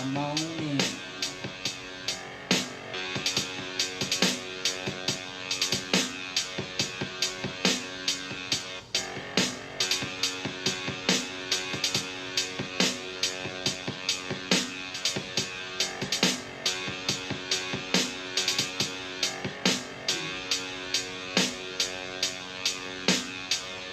Come on in.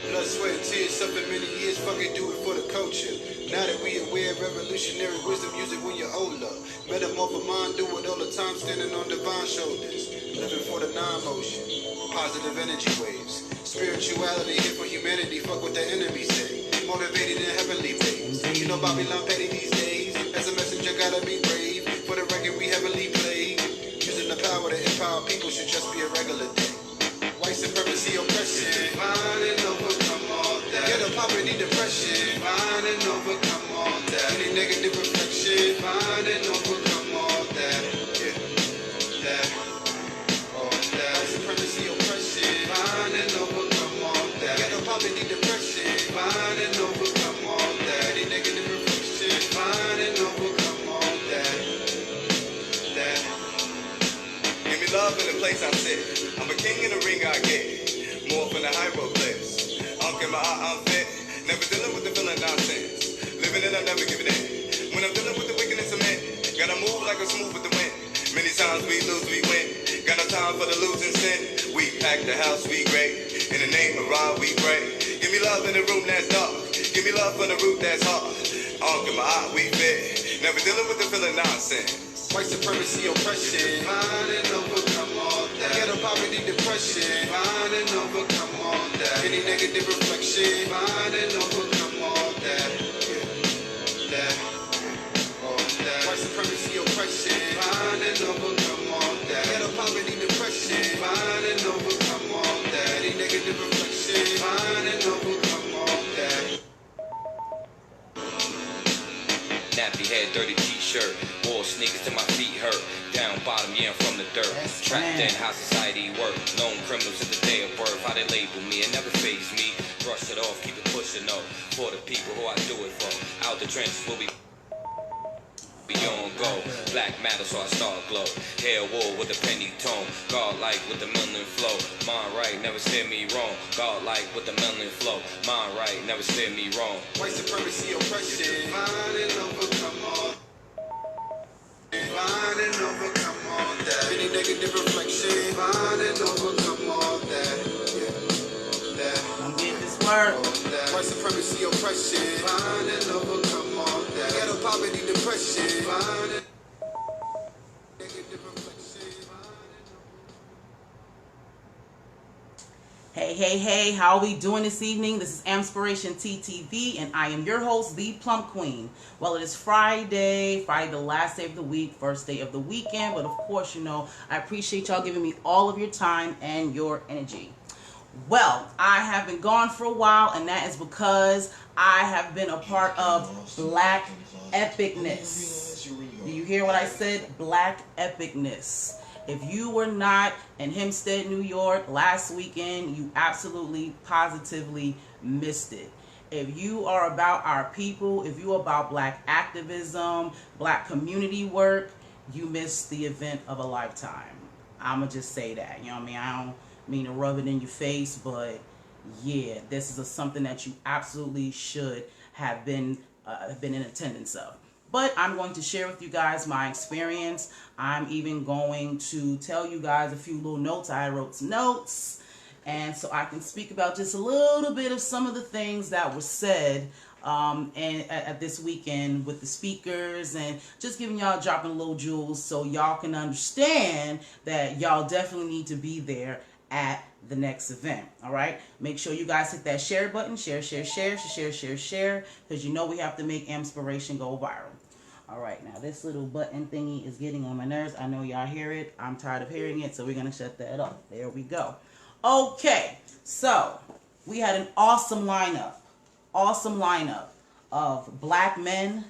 Blood, sweat, and tears suffered many years, fucking do it for the culture. Now that we aware, revolutionary wisdom, use it when you're older. Metamorph a mind, do it all the time, standing on divine shoulders. Living for the non-motion, positive energy waves. Spirituality here for humanity, fuck what the enemy say. Motivated in heavenly ways. You know Babylon petty these days. As a messenger, gotta be brave. For the record, we heavily played. Using the power to empower people should just be a regular day. White supremacy, oppression, find and overcome all that. Ghetto poverty, depression, find and overcome all that. Any negative reflection, find and overcome all that. Yeah, that, all that. White supremacy, oppression, find and overcome all that. Ghetto poverty, depression, find and overcome all that. Any negative reflection, find and overcome all that. That. Give me love in the place I sit. I'm a king in the ring I get. More from the high road place. Unk in my eye, I'm fit. Never dealing with the villain nonsense. Living it, I'm never giving in. When I'm dealing with the wickedness of men, gotta move like a smooth with the wind. Many times we lose, we win. Got no time for the losing sin. We pack the house, we great. In the name of Ra, we pray. Give me love in the room that's dark. Give me love from the root that's hard. Unk in my eye, we fit. Never dealing with the villain nonsense. White supremacy, oppression, find and overcome all that. Ghetto poverty, depression, find and overcome all that. Any negative reflection, find and overcome all that. Yeah, that, all that. White supremacy, oppression, find and overcome all that. Ghetto poverty, depression, find and overcome all that. Any negative reflection, find and overcome all that. Nappy head, dirty t-shirt, wore sneakers till my feet hurt. Down bottom, yeah, I'm from the dirt. Trapped in how society work. Known criminals at the day of birth. How they label me, it never fazed me. Brush it off, keep it pushing up. For the people who I do it from. Out the trenches will be on go. Black matter, so I start glow. Hair wool with a penny tone. God-like with the melanin flow. Mind right, never steer me wrong. God-like with the melanin flow. Mind right, never steer me wrong. White supremacy, oppression, find and overcome all. Find and overcome all that. Any negative reflection, find and overcome all that. Yeah, that. I'm getting this word. White supremacy, oppression, find and overcome all that. Ghetto poverty, depression, find and negative reflection, find and Hey, hey, hey, how are we doing this evening? This is AMPspirationTTV, and I am your host, the Plum Queen. Well, it is Friday, the last day of the week, first day of the weekend, but of course, you know, I appreciate y'all giving me all of your time and your energy. Well, I have been gone for a while, and that is because I have been a part of Black Epicness. Do you hear what I said? Black Epicness. If you were not in Hempstead, New York last weekend, you absolutely, positively missed it. If you are about our people, if you're about Black activism, Black community work, you missed the event of a lifetime. I'ma just say that. You know what I mean? I don't mean to rub it in your face, but yeah, this is something that you absolutely should have been in attendance of. But I'm going to share with you guys my experience. I'm even going to tell you guys a few little notes. I wrote some notes, and so I can speak about just a little bit of some of the things that were said at this weekend with the speakers, and just giving y'all, dropping little jewels so y'all can understand that y'all definitely need to be there at the next event. All right, make sure you guys hit that share button, share, because you know we have to make Amspiration go viral. All right, now this little button thingy is getting on my nerves. I know y'all hear it. I'm tired of hearing it, so we're gonna shut that off. There we go. Okay, so we had an awesome lineup of Black men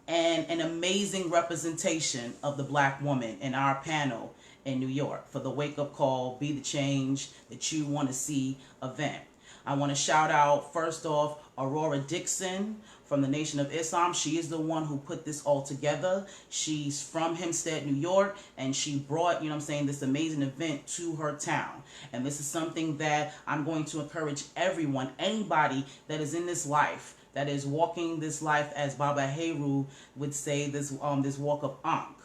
and an amazing representation of the Black woman in our panel in New York for the Wake Up Call, Be the Change That You Want to See event. I want to shout out, first off, Aurora Dixon from the Nation of Islam. She is the one who put this all together. She's from Hempstead, New York, and she brought, this amazing event to her town. And this is something that I'm going to encourage everyone, anybody that is in this life, that is walking this life, as Baba Herbrew would say, this walk of Ankh.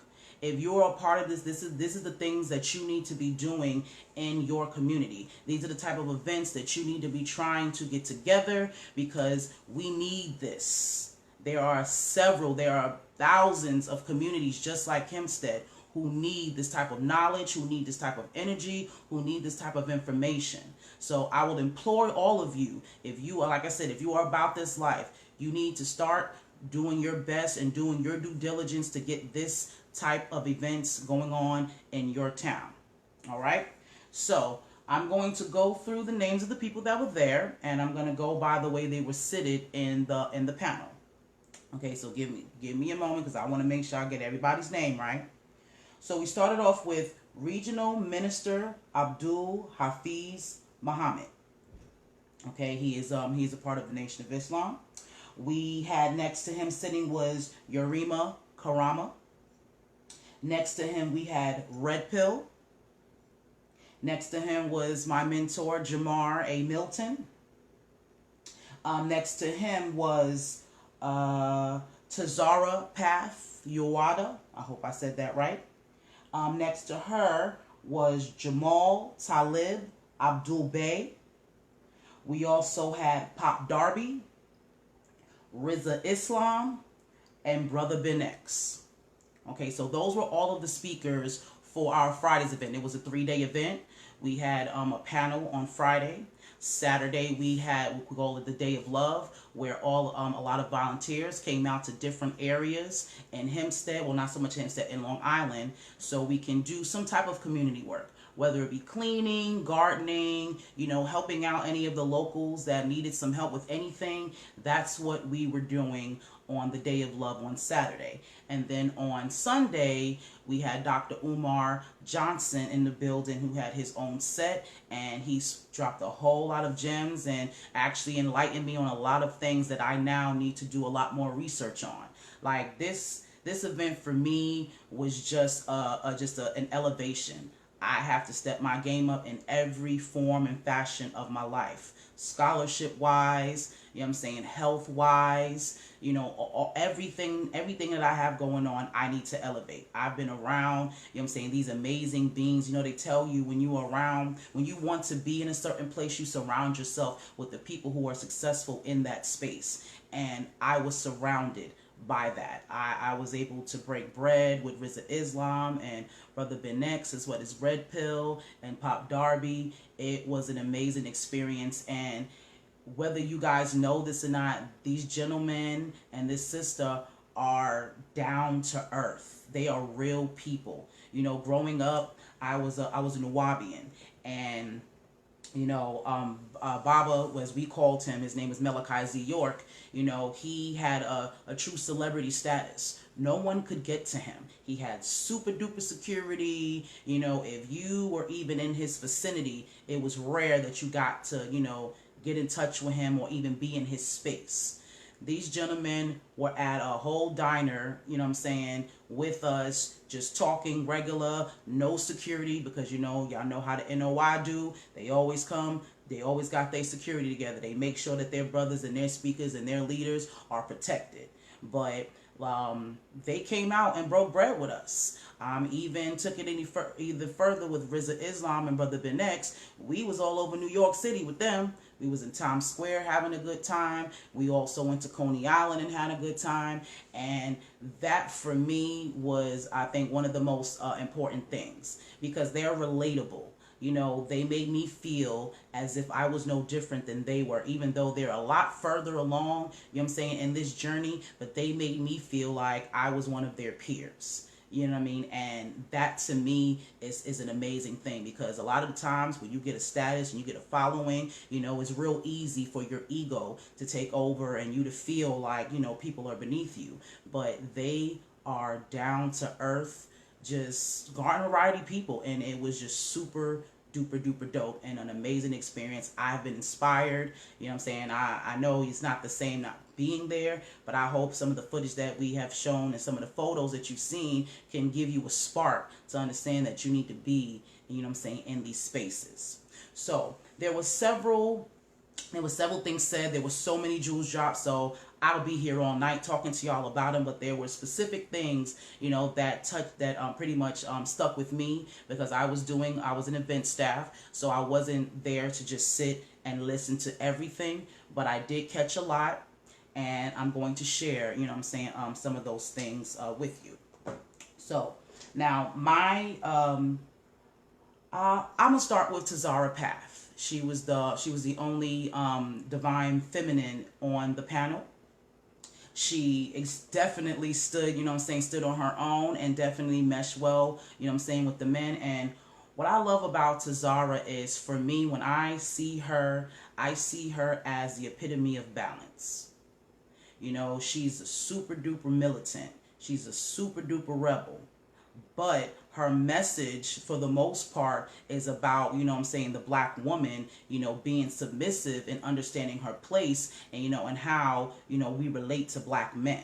If you're a part of this is the things that you need to be doing in your community. These are the type of events that you need to be trying to get together, because we need this. There are thousands of communities just like Hempstead who need this type of knowledge, who need this type of energy, who need this type of information. So I will implore all of you, if you are, like I said, if you are about this life, you need to start doing your best and doing your due diligence to get this type of events going on in your town. All right, so I'm going to go through the names of the people that were there, and I'm going to go by the way they were seated in the panel. Okay, so give me a moment, because I want to make sure I get everybody's name right. So we started off with Regional Minister Abdul Hafiz Muhammad. Okay, he's a part of the Nation of Islam. We had next to him sitting was Yarima Karama. Next to him we had Red Pill. Next to him was my mentor Jamar A. Milton. Next to him was Tazara Path Yuwada. I hope I said that right. Next to her was Jamal Talib Abdul Bey. We also had Pop Darby, Riza Islam, and Brother Ben X. Okay, so those were all of the speakers for our Friday's event. It was a 3-day event. We had a panel on Friday. Saturday we had what we call it the Day of Love, where a lot of volunteers came out to different areas in Hempstead. Well, not so much Hempstead, in Long Island, so we can do some type of community work, whether it be cleaning, gardening, helping out any of the locals that needed some help with anything. That's what we were doing on the Day of Love on Saturday. And then on Sunday, we had Dr. Umar Johnson in the building, who had his own set, and he's dropped a whole lot of gems and actually enlightened me on a lot of things that I now need to do a lot more research on. Like this event for me was just an elevation. I have to step my game up in every form and fashion of my life. Scholarship wise, health wise, everything that I have going on, I need to elevate. I've been around, these amazing beings. They tell you when you want to be in a certain place, you surround yourself with the people who are successful in that space. And I was surrounded by that. I was able to break bread with Riza Islam and Brother Ben X, as well as Red Pill and Pop Darby. It was an amazing experience, and whether you guys know this or not, these gentlemen and this sister are down to earth. They are real people. Growing up, I was a Nuwabian, and Baba, as we called him, his name is Malachi Z. York, he had a true celebrity status. No one could get to him. He had super duper security. If you were even in his vicinity, it was rare that you got to, get in touch with him or even be in his space. These gentlemen were at a whole diner, with us, just talking regular, no security, because y'all know how the NOI do. They always come, they always got their security together. They make sure that their brothers and their speakers and their leaders are protected. But they came out and broke bread with us. Even took it even further with Riza Islam and Brother Ben X. We was all over New York City with them. We was in Times Square having a good time. We also went to Coney Island and had a good time. And that for me was, I think, one of the most important things, because they're relatable. They made me feel as if I was no different than they were, even though they're a lot further along, in this journey, but they made me feel like I was one of their peers. And that to me is an amazing thing, because a lot of the times when you get a status and you get a following, it's real easy for your ego to take over and you to feel like, people are beneath you. But they are down to earth, just garden variety people, and it was just super duper duper dope and an amazing experience. I've been inspired. I know it's not the same, being there, but I hope some of the footage that we have shown and some of the photos that you've seen can give you a spark to understand that you need to be, you know what I'm saying, in these spaces. So there was several things said. There were so many jewels dropped, so I'll be here all night talking to y'all about them. But there were specific things, you know, that pretty much stuck with me, because I was an event staff, so I wasn't there to just sit and listen to everything, but I did catch a lot, and I'm going to share, you know what I'm saying, some of those things with you. So now I'm gonna start with Tazara Path. She was the only divine feminine on the panel. She definitely stood, you know what I'm saying, stood on her own and definitely meshed well, you know what I'm saying, with the men. And what I love about Tazara is, for me, when I see her as the epitome of balance. You know, she's a super duper militant. She's a super duper rebel. But her message, for the most part, is about, you know what I'm saying, the black woman, you know, being submissive and understanding her place, and, you know, and how, you know, we relate to black men.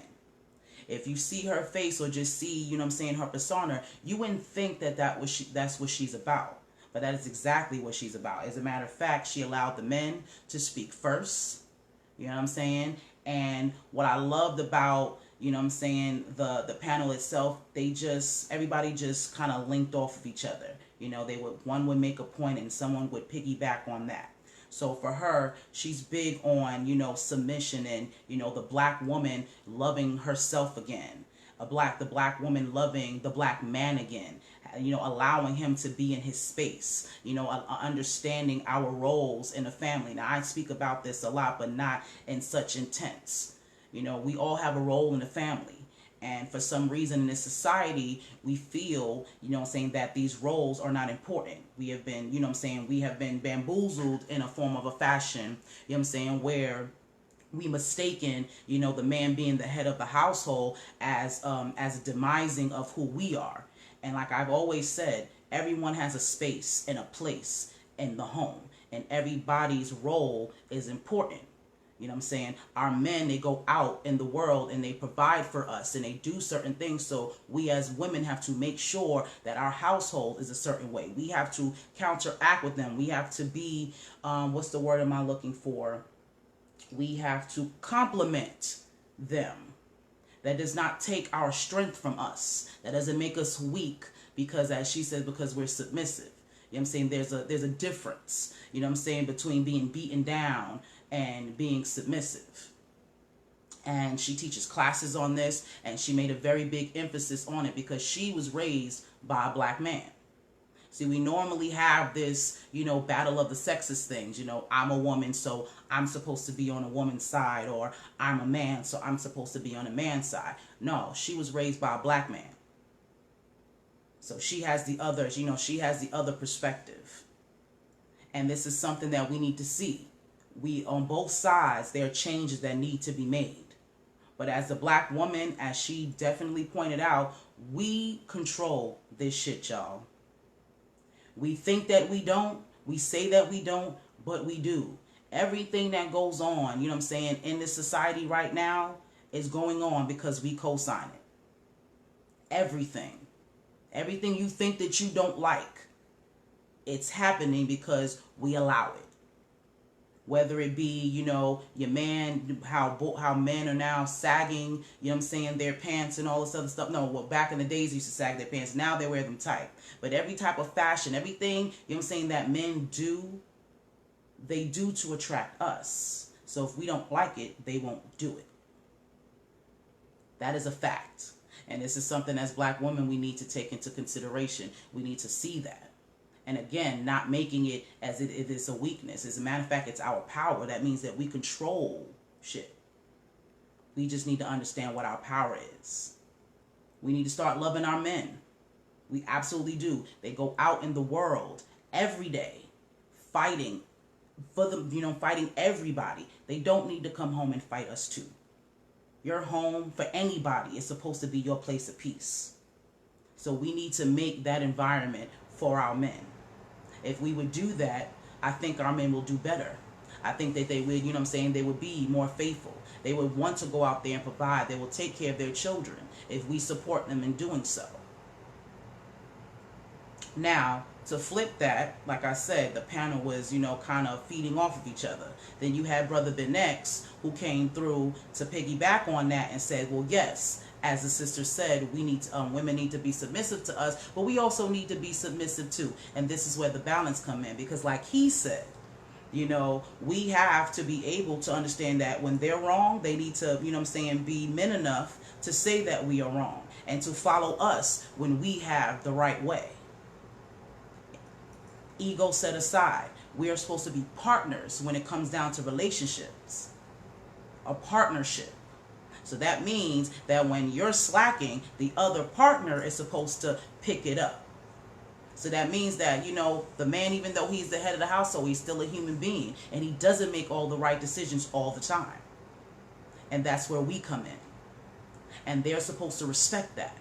If you see her face or just see, you know what I'm saying, her persona, you wouldn't think that that's what she's about. But that is exactly what she's about. As a matter of fact, she allowed the men to speak first. You know what I'm saying? And what I loved about, you know what I'm saying, the panel itself, everybody just kind of linked off of each other. You know, one would make a point and someone would piggyback on that. So for her, she's big on, you know, submission and, you know, the black woman loving herself again. The black woman loving the black man again. You know, allowing him to be in his space. You know, understanding our roles in the family. Now, I speak about this a lot, but not in such intense. You know, we all have a role in the family. And for some reason in this society, we feel, you know what I'm saying, that these roles are not important. We have been, you know what I'm saying, we have been bamboozled in a form of a fashion, you know what I'm saying, where we mistaken, you know, the man being the head of the household as a demising of who we are. And like I've always said, everyone has a space and a place in the home, and everybody's role is important. You know what I'm saying? Our men, they go out in the world and they provide for us and they do certain things. So we as women have to make sure that our household is a certain way. We have to counteract with them. We have to be, what's the word am I looking for? We have to complement them. That does not take our strength from us. That doesn't make us weak, because, as she said, because we're submissive. You know what I'm saying? There's a difference, you know what I'm saying, between being beaten down and being submissive. And she teaches classes on this, and she made a very big emphasis on it because she was raised by a black man. See, we normally have this, you know, battle of the sexist things. You know, I'm a woman, so I'm supposed to be on a woman's side, or I'm a man, so I'm supposed to be on a man's side. No, she was raised by a black man. So she has the others, you know, she has the other perspective. And this is something that we need to see. We, on both sides, there are changes that need to be made. But as a black woman, as she definitely pointed out, we control this shit, y'all. We think that we don't, we say that we don't, but we do. Everything that goes on, you know what I'm saying, in this society right now is going on because we co-sign it. Everything. Everything you think that you don't like, it's happening because we allow it. Whether it be, you know, your man, how men are now sagging, you know what I'm saying, their pants and all this other stuff. No, well, back in the days, they used to sag their pants. Now they wear them tight. But every type of fashion, everything, you know what I'm saying, that men do, they do to attract us. So if we don't like it, they won't do it. That is a fact. And this is something as black women we need to take into consideration. We need to see that. And again, not making it as it is a weakness. As a matter of fact, it's our power. That means that we control shit. We just need to understand what our power is. We need to start loving our men. We absolutely do. They go out in the world every day fighting for the, you know, fighting everybody. They don't need to come home and fight us too. Your home, for anybody, is supposed to be your place of peace. So we need to make that environment for our men. If we would do that, I think our men will do better. I think that they would, you know what I'm saying, they would be more faithful. They would want to go out there and provide. They will take care of their children if we support them in doing so. Now, to flip that, like I said, the panel was, kind of feeding off of each other. Then you had Brother Ben X, who came through to piggyback on that and said, well, yes, as the sister said, we need to, women need to be submissive to us, but we also need to be submissive too. And this is where the balance come in, because like he said, we have to be able to understand that when they're wrong, they need to, be men enough to say that we are wrong and to follow us when we have the right way. Ego set aside. We are supposed to be partners when it comes down to relationships. A partnership. So that means that when you're slacking, the other partner is supposed to pick it up. So that means that, the man, even though he's the head of the household, he's still a human being. And he doesn't make all the right decisions all the time. And that's where we come in. And they're supposed to respect that.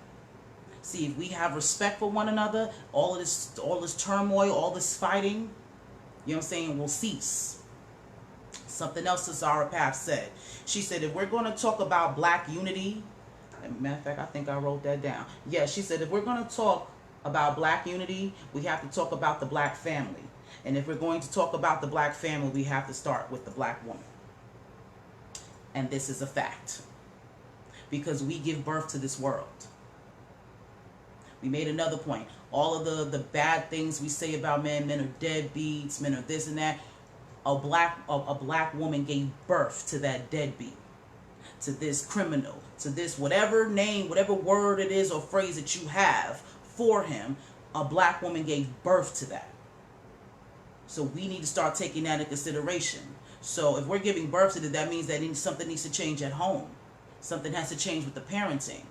See, if we have respect for one another, all this turmoil, all this fighting, will cease. Something else Zara Path said. She said, if we're going to talk about black unity, matter of fact, I think I wrote that down. Yeah, she said, if we're going to talk about black unity, we have to talk about the black family. And if we're going to talk about the black family, we have to start with the black woman. And this is a fact. Because we give birth to this world. We made another point. All of the bad things we say about men are deadbeats, men are this and that. A black woman gave birth to that deadbeat, to this criminal, to this whatever name, whatever word it is or phrase that you have for him. A black woman gave birth to that. So we need to start taking that into consideration. So if we're giving birth to that means that something needs to change at home. Something has to change with the parenting.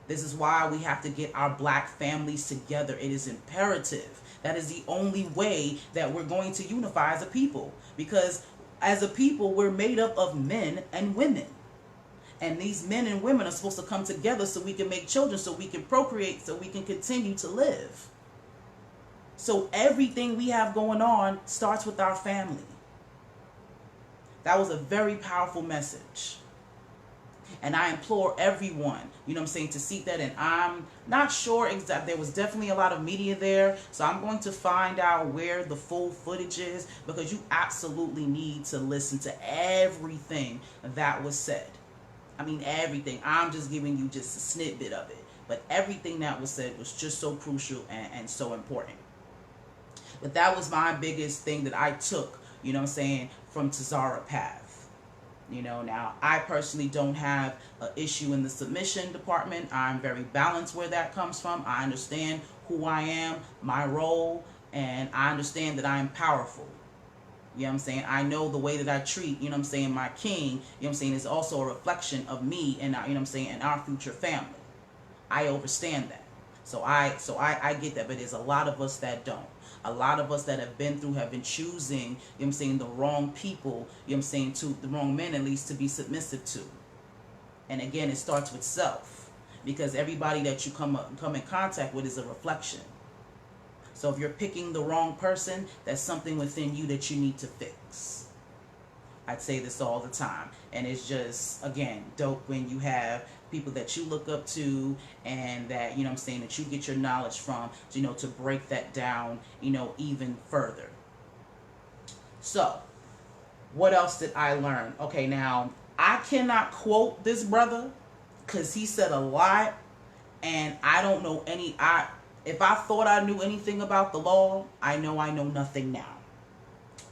This is why we have to get our black families together. It is imperative. That is the only way that we're going to unify as a people. Because as a people, we're made up of men and women. And these men and women are supposed to come together so we can make children, so we can procreate, so we can continue to live. So everything we have going on starts with our family. That was a very powerful message. And I implore everyone, to seek that. And I'm not sure exactly. There was definitely a lot of media there. So I'm going to find out where the full footage is, because you absolutely need to listen to everything that was said. I mean, everything. I'm just giving you just a snippet of it. But everything that was said was just so crucial and so important. But that was my biggest thing that I took, from Zara Path. Now I personally don't have an issue in the submission department. I'm very balanced where that comes from. I understand who I am, my role, and I understand that I'm powerful. I know the way that I treat, my king, is also a reflection of me and, and our future family. I understand that. So I get that, but there's a lot of us that don't. A lot of us that have been choosing, the wrong people, to the wrong men at least to be submissive to. And again, it starts with self, because everybody that you come in contact with is a reflection. So if you're picking the wrong person, that's something within you that you need to fix. I'd say this all the time. And it's just, again, dope when you have people that you look up to and that, that you get your knowledge from, to break that down, even further. So, what else did I learn? Okay, now, I cannot quote this brother because he said a lot and I don't know if I thought I knew anything about the law, I know nothing now.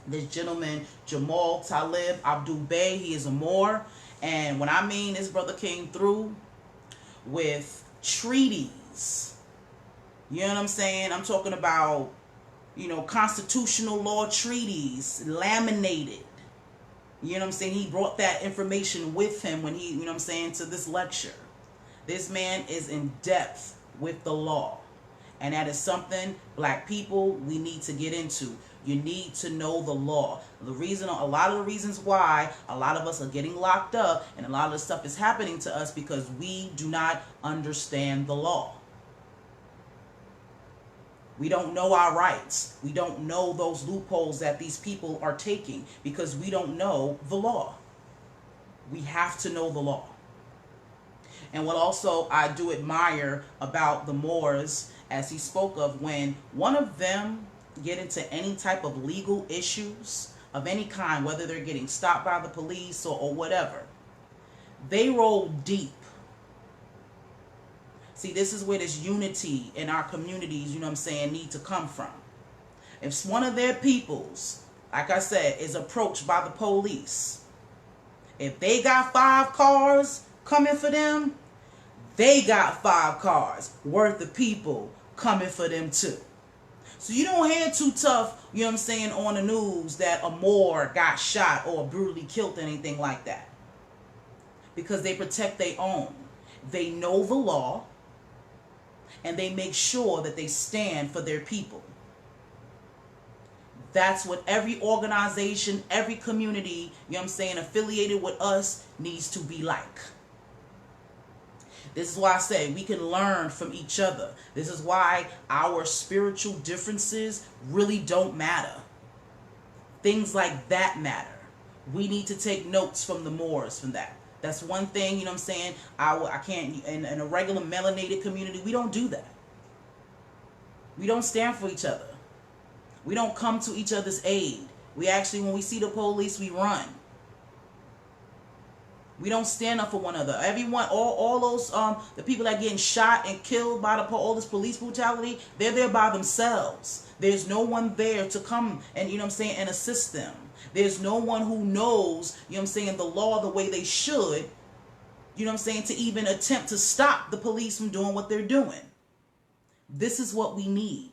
This gentleman, Jamal Talib Abdul Bey, he is a Moor. And when I mean this brother came through with treaties, you know what I'm saying? I'm talking about, constitutional law treaties, laminated. You know what I'm saying? He brought that information with him when he, to this lecture. This man is in depth with the law. And that is something, black people, we need to get into. You need to know the law. A lot of the reasons why a lot of us are getting locked up and a lot of the stuff is happening to us because we do not understand the law. We don't know our rights. We don't know those loopholes that these people are taking because we don't know the law. We have to know the law. And what also I do admire about the Moors, as he spoke of, when one of them get into any type of legal issues of any kind, whether they're getting stopped by the police or whatever, they roll deep. See, this is where this unity in our communities, need to come from. If one of their peoples, like I said, is approached by the police, if they got 5 cars coming for them, they got 5 cars worth of people coming for them too. So you don't hear too tough, on the news that a Moor got shot or brutally killed, anything like that. Because they protect their own. They know the law, and they make sure that they stand for their people. That's what every organization, every community, affiliated with us needs to be like. This is why I say we can learn from each other. This is why our spiritual differences really don't matter. Things like that matter. We need to take notes from the Moors from that. That's one thing, I can't, in a regular melanated community, we don't do that. We don't stand for each other. We don't come to each other's aid. We actually, when we see the police, we run. We don't stand up for one another. Everyone, all those, the people that are getting shot and killed by all this police brutality, they're there by themselves. There's no one there to come and, and assist them. There's no one who knows, the law the way they should, to even attempt to stop the police from doing what they're doing. This is what we need.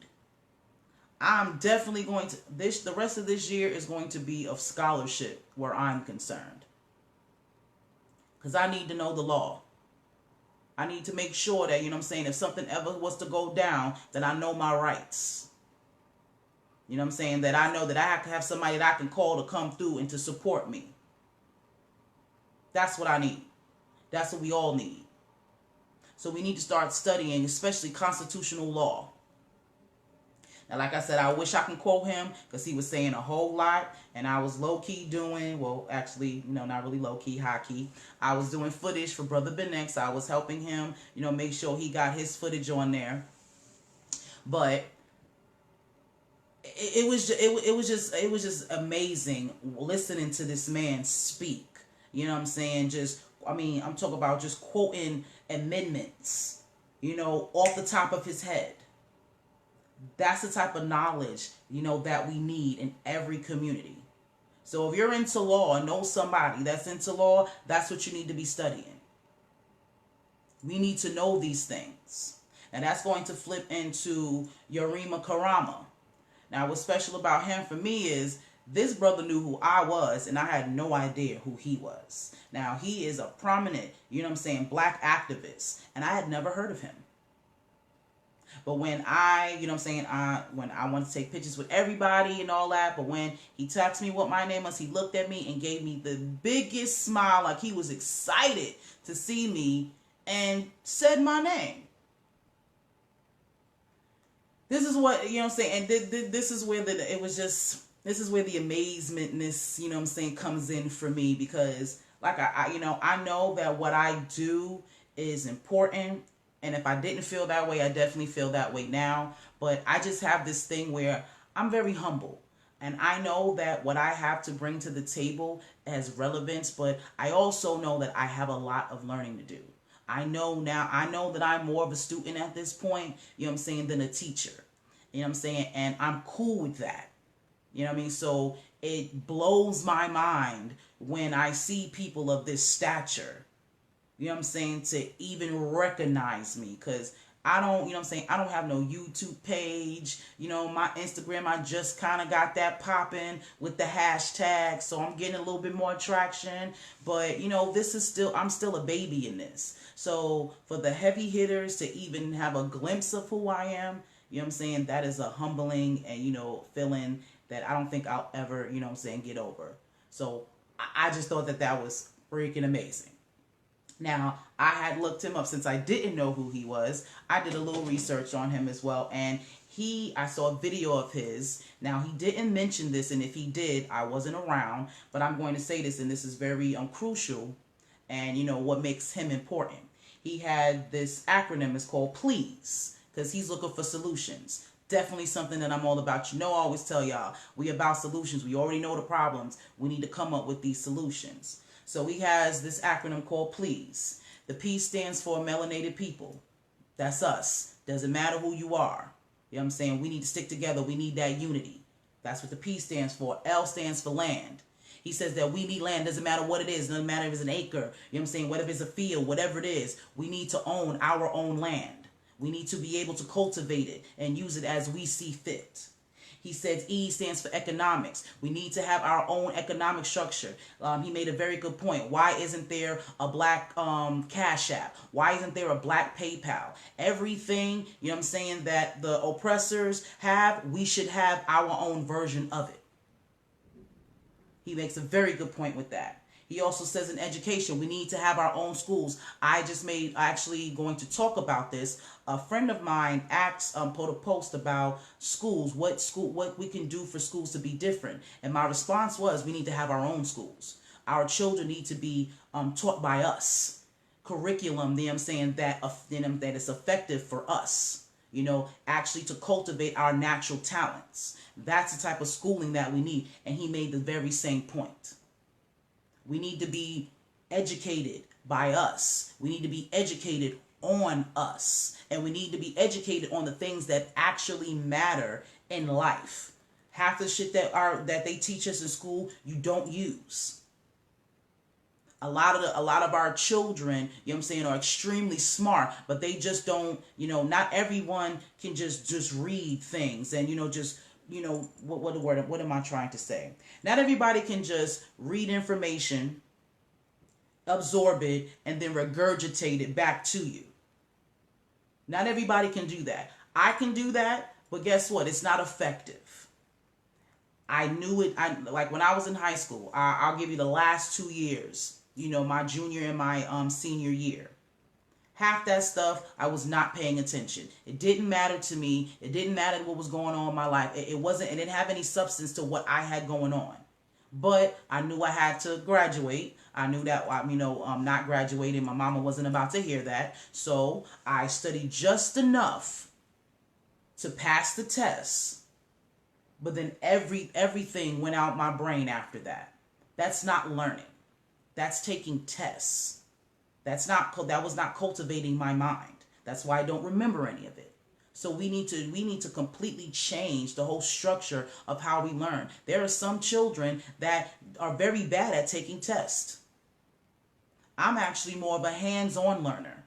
I'm definitely going to, the rest of this year is going to be of scholarship where I'm concerned. Because I need to know the law. I need to make sure that, if something ever was to go down, that I know my rights. That I know that I have to have somebody that I can call to come through and to support me. That's what I need. That's what we all need. So we need to start studying, especially constitutional law. Now, like I said, I wish I can quote him because he was saying a whole lot, and I was low-key doing, well, actually, not really low-key, high-key. I was doing footage for Brother Benex. I was helping him, make sure he got his footage on there. But it was just amazing listening to this man speak. I'm talking about just quoting amendments, off the top of his head. That's the type of knowledge, that we need in every community. So if you're into law and know somebody that's into law, that's what you need to be studying. We need to know these things. And that's going to flip into Yarima Karama. Now, what's special about him for me is this brother knew who I was, and I had no idea who he was. Now, he is a prominent, black activist, and I had never heard of him. But when I wanted to take pictures with everybody and all that, but when he texted me what my name was, he looked at me and gave me the biggest smile, like he was excited to see me, and said my name. This is what, and this is where this is where the amazementness, comes in for me, because like I know that what I do is important. And if I didn't feel that way, I definitely feel that way now. But I just have this thing where I'm very humble. And I know that what I have to bring to the table has relevance, but I also know that I have a lot of learning to do. I know that I'm more of a student at this point, than a teacher. And I'm cool with that. So it blows my mind when I see people of this stature, to even recognize me, because I don't, I don't have no YouTube page. My Instagram, I just kind of got that popping with the hashtag, so I'm getting a little bit more traction. But, I'm still a baby in this. So for the heavy hitters to even have a glimpse of who I am, that is a humbling and, feeling that I don't think I'll ever, get over. So I just thought that was freaking amazing. Now, I had looked him up since I didn't know who he was. I did a little research on him as well, and I saw a video of his. Now, he didn't mention this, and if he did, I wasn't around, but I'm going to say this, and this is very crucial. and what makes him important. He had this acronym, it's called PLEASE, because he's looking for solutions. Definitely something that I'm all about. I always tell y'all, we about solutions. We already know the problems. We need to come up with these solutions. So he has this acronym called PLEASE. The P stands for melanated people. That's us. Doesn't matter who you are. You know what I'm saying? We need to stick together. We need that unity. That's what the P stands for. L stands for land. He says that we need land. Doesn't matter what it is. Doesn't matter if it's an acre. You know what I'm saying? Whatever it's a field, whatever it is. We need to own our own land. We need to be able to cultivate it and use it as we see fit. He says E stands for economics. We need to have our own economic structure. He made a very good point. Why isn't there a black Cash App? Why isn't there a black PayPal? Everything, that the oppressors have, we should have our own version of it. He makes a very good point with that. He also says in education, we need to have our own schools. Actually going to talk about this. A friend of mine put a post about schools, what we can do for schools to be different. And my response was, we need to have our own schools. Our children need to be taught by us. Curriculum, that is effective for us. Actually to cultivate our natural talents. That's the type of schooling that we need. And he made the very same point. We need to be educated by us. We need to be educated on us. And we need to be educated on the things that actually matter in life. Half the shit that they teach us in school, you don't use. A lot of our children, are extremely smart, but they just don't, not everyone can just read things and, what am I trying to say? Not everybody can just read information, absorb it, and then regurgitate it back to you. Not everybody can do that. I can do that, but guess what? It's not effective. I knew it. Like when I was in high school, I'll give you the last 2 years, my junior and my senior year. Half that stuff, I was not paying attention. It didn't matter to me. It didn't matter what was going on in my life. It didn't have any substance to what I had going on. But I knew I had to graduate. I knew that, not graduating. My mama wasn't about to hear that. So I studied just enough to pass the test. But then everything went out my brain after that. That's not learning. That's taking tests. That was not cultivating my mind. That's why I don't remember any of it. So we need to completely change the whole structure of how we learn. There are some children that are very bad at taking tests. I'm actually more of a hands-on learner.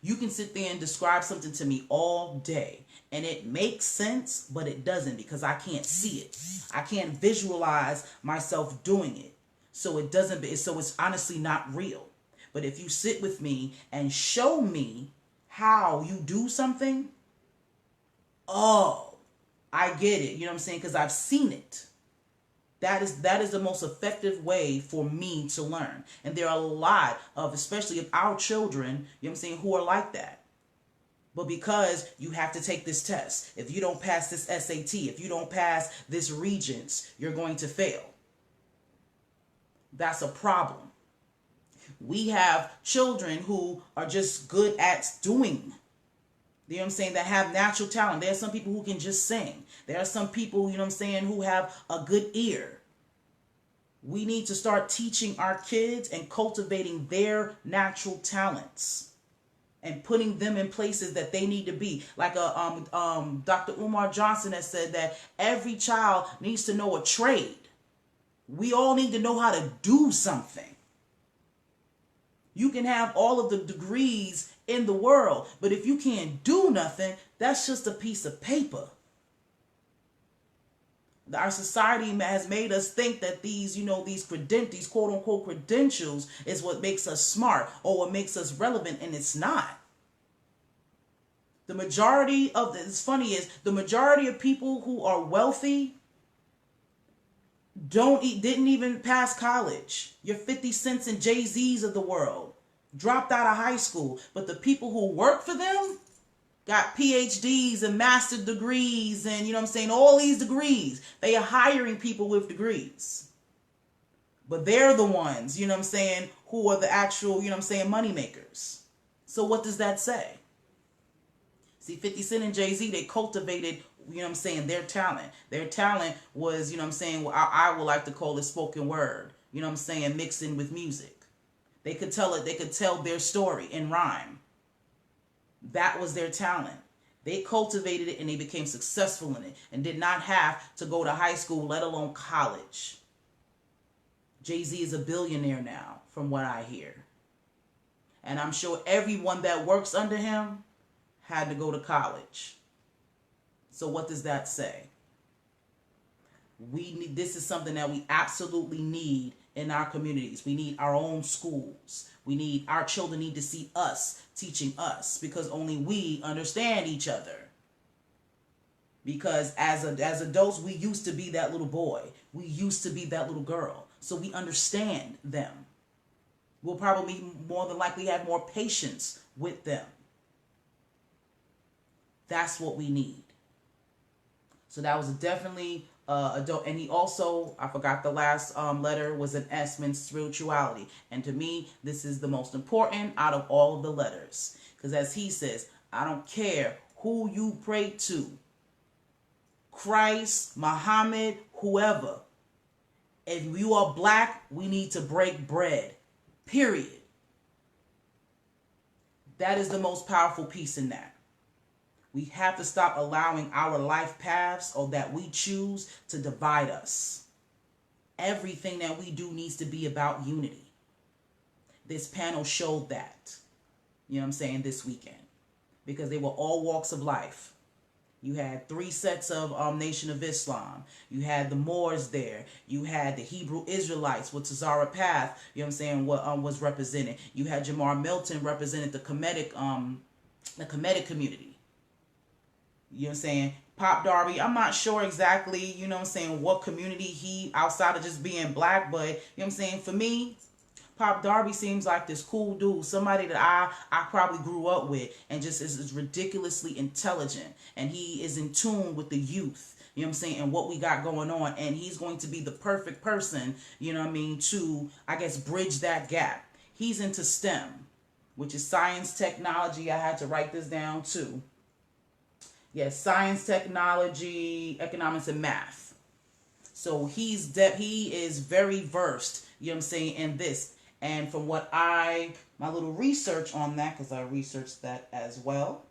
You can sit there and describe something to me all day, and it makes sense, but it doesn't because I can't see it. I can't visualize myself doing it. So it's honestly not real. But if you sit with me and show me how you do something, I get it. You know what I'm saying? Because I've seen it. That is the most effective way for me to learn. And there are a lot of, especially of our children, you know what I'm saying, who are like that. But because you have to take this test, if you don't pass this SAT, if you don't pass this Regents, you're going to fail. That's a problem. We have children who are just good at doing. You know what I'm saying? That have natural talent. There are some people who can just sing. There are some people, who have a good ear. We need to start teaching our kids and cultivating their natural talents and putting them in places that they need to be. Like Dr. Umar Johnson has said that every child needs to know a trade. We all need to know how to do something. You can have all of the degrees in the world, but if you can't do nothing, that's just a piece of paper. Our society has made us think that these quote unquote credentials is what makes us smart or what makes us relevant, and it's not. The majority of the majority of people who are wealthy didn't even pass college. Your 50 Cents and Jay-Z's of the world dropped out of high school. But the people who work for them got PhDs and master's degrees and, all these degrees. They are hiring people with degrees. But they're the ones, who are the actual, money makers. So what does that say? See, 50 Cent and Jay-Z, they cultivated, their talent. Their talent was, what I would like to call it spoken word, mixed in with music. They could tell their story in rhyme. That was their talent. They cultivated it and they became successful in it and did not have to go to high school, let alone college. Jay-Z is a billionaire now, from what I hear. And I'm sure everyone that works under him had to go to college. So what does that say? This is something that we absolutely need in our communities. We need our own schools. Our children need to see us teaching us, because only we understand each other. Because as adults, we used to be that little boy. We used to be that little girl. So we understand them. We'll probably more than likely have more patience with them. That's what we need. So that was definitely adult. And he also, I forgot the last letter, was an S, meant spirituality. And to me, this is the most important out of all of the letters. Because as he says, I don't care who you pray to. Christ, Muhammad, whoever. If you are black, we need to break bread. Period. That is the most powerful piece in that. We have to stop allowing our life paths or that we choose to divide us. Everything that we do needs to be about unity. This panel showed that, this weekend. Because they were all walks of life. You had 3 sets of Nation of Islam. You had the Moors there. You had the Hebrew Israelites with Tazara Path, what was represented. You had Jamar Milton represented the Kemetic community. Pop Darby, I'm not sure exactly, what community he, outside of just being black, but, for me, Pop Darby seems like this cool dude, somebody that I probably grew up with, and just is ridiculously intelligent, and he is in tune with the youth, and what we got going on, and he's going to be the perfect person, to, I guess, bridge that gap. He's into STEM, which is science, technology. I had to write this down too. Yes, science, technology, economics, and math. So he is very versed, in this. And from what my little research on that, because I researched that as well.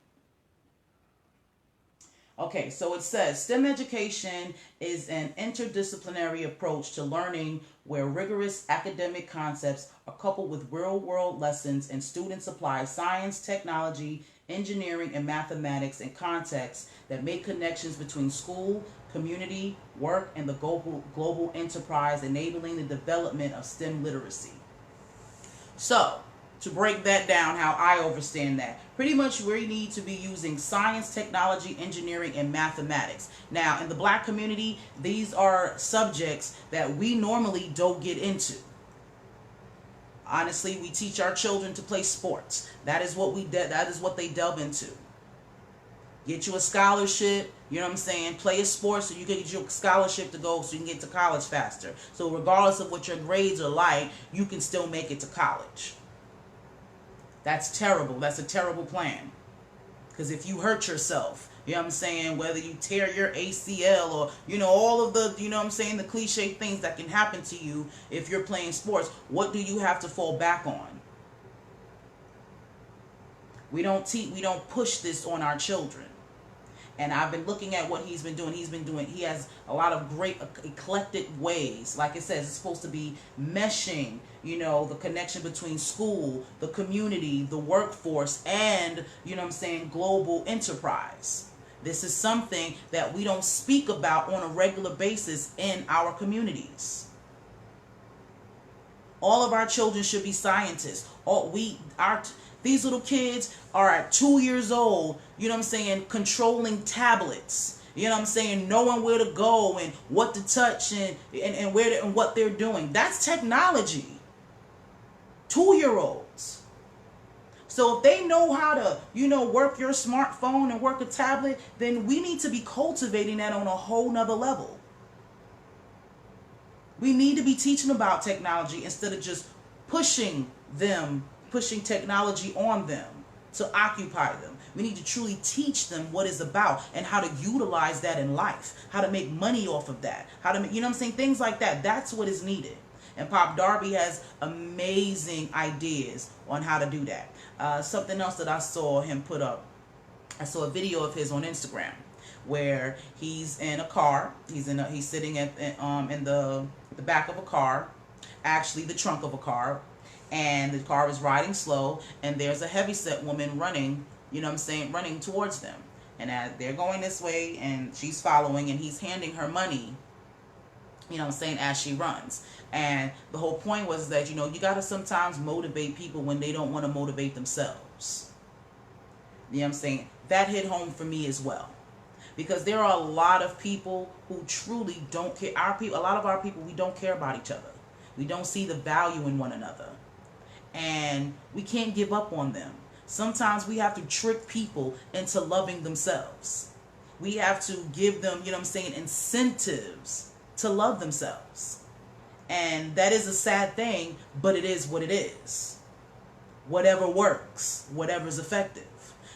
Okay, so it says STEM education is an interdisciplinary approach to learning where rigorous academic concepts are coupled with real-world lessons and students apply science, technology, engineering, and mathematics in contexts that make connections between school, community, work, and the global enterprise, enabling the development of STEM literacy. So, to break that down, how I understand that, pretty much we need to be using science, technology, engineering, and mathematics. Now, in the black community, these are subjects that we normally don't get into. Honestly, we teach our children to play sports. That is what they delve into. Get you a scholarship, play a sport so you can get your scholarship to go so you can get to college faster. So regardless of what your grades are like, you can still make it to college. That's terrible. That's a terrible plan. Because if you hurt yourself, whether you tear your ACL or, all of the, the cliche things that can happen to you if you're playing sports, what do you have to fall back on? We don't push this on our children. And I've been looking at what he's been doing. He has a lot of great eclectic ways. Like it says, it's supposed to be meshing, the connection between school, the community, the workforce, and, global enterprise. This is something that we don't speak about on a regular basis in our communities. All of our children should be scientists. These little kids are at 2 years old, controlling tablets, knowing where to go and what to touch and where and what they're doing. That's technology. 2-year-olds. So if they know how to, work your smartphone and work a tablet, then we need to be cultivating that on a whole nother level. We need to be teaching about technology instead of just pushing technology on them to occupy them. We need to truly teach them what it's about and how to utilize that in life, how to make money off of that, how to make, you know what I'm saying, things like that. That's what is needed. And Pop Darby has amazing ideas on how to do that. Something else that I saw him put up, I saw a video of his on Instagram where he's in a car. He's sitting in the back of a car, actually the trunk of a car, and the car is riding slow, and there's a heavyset woman running, you know what I'm saying, running towards them. And as they're going this way, and she's following, and he's handing her money, you know what I'm saying, as she runs. And the whole point was that, you know, you got to sometimes motivate people when they don't want to motivate themselves. You know what I'm saying? That hit home for me as well. Because there are a lot of people who truly don't care. A lot of our people, we don't care about each other. We don't see the value in one another. And we can't give up on them. Sometimes we have to trick people into loving themselves. We have to give them, you know what I'm saying, incentives to love themselves. And that is a sad thing, but it is what it is. Whatever works, whatever's effective.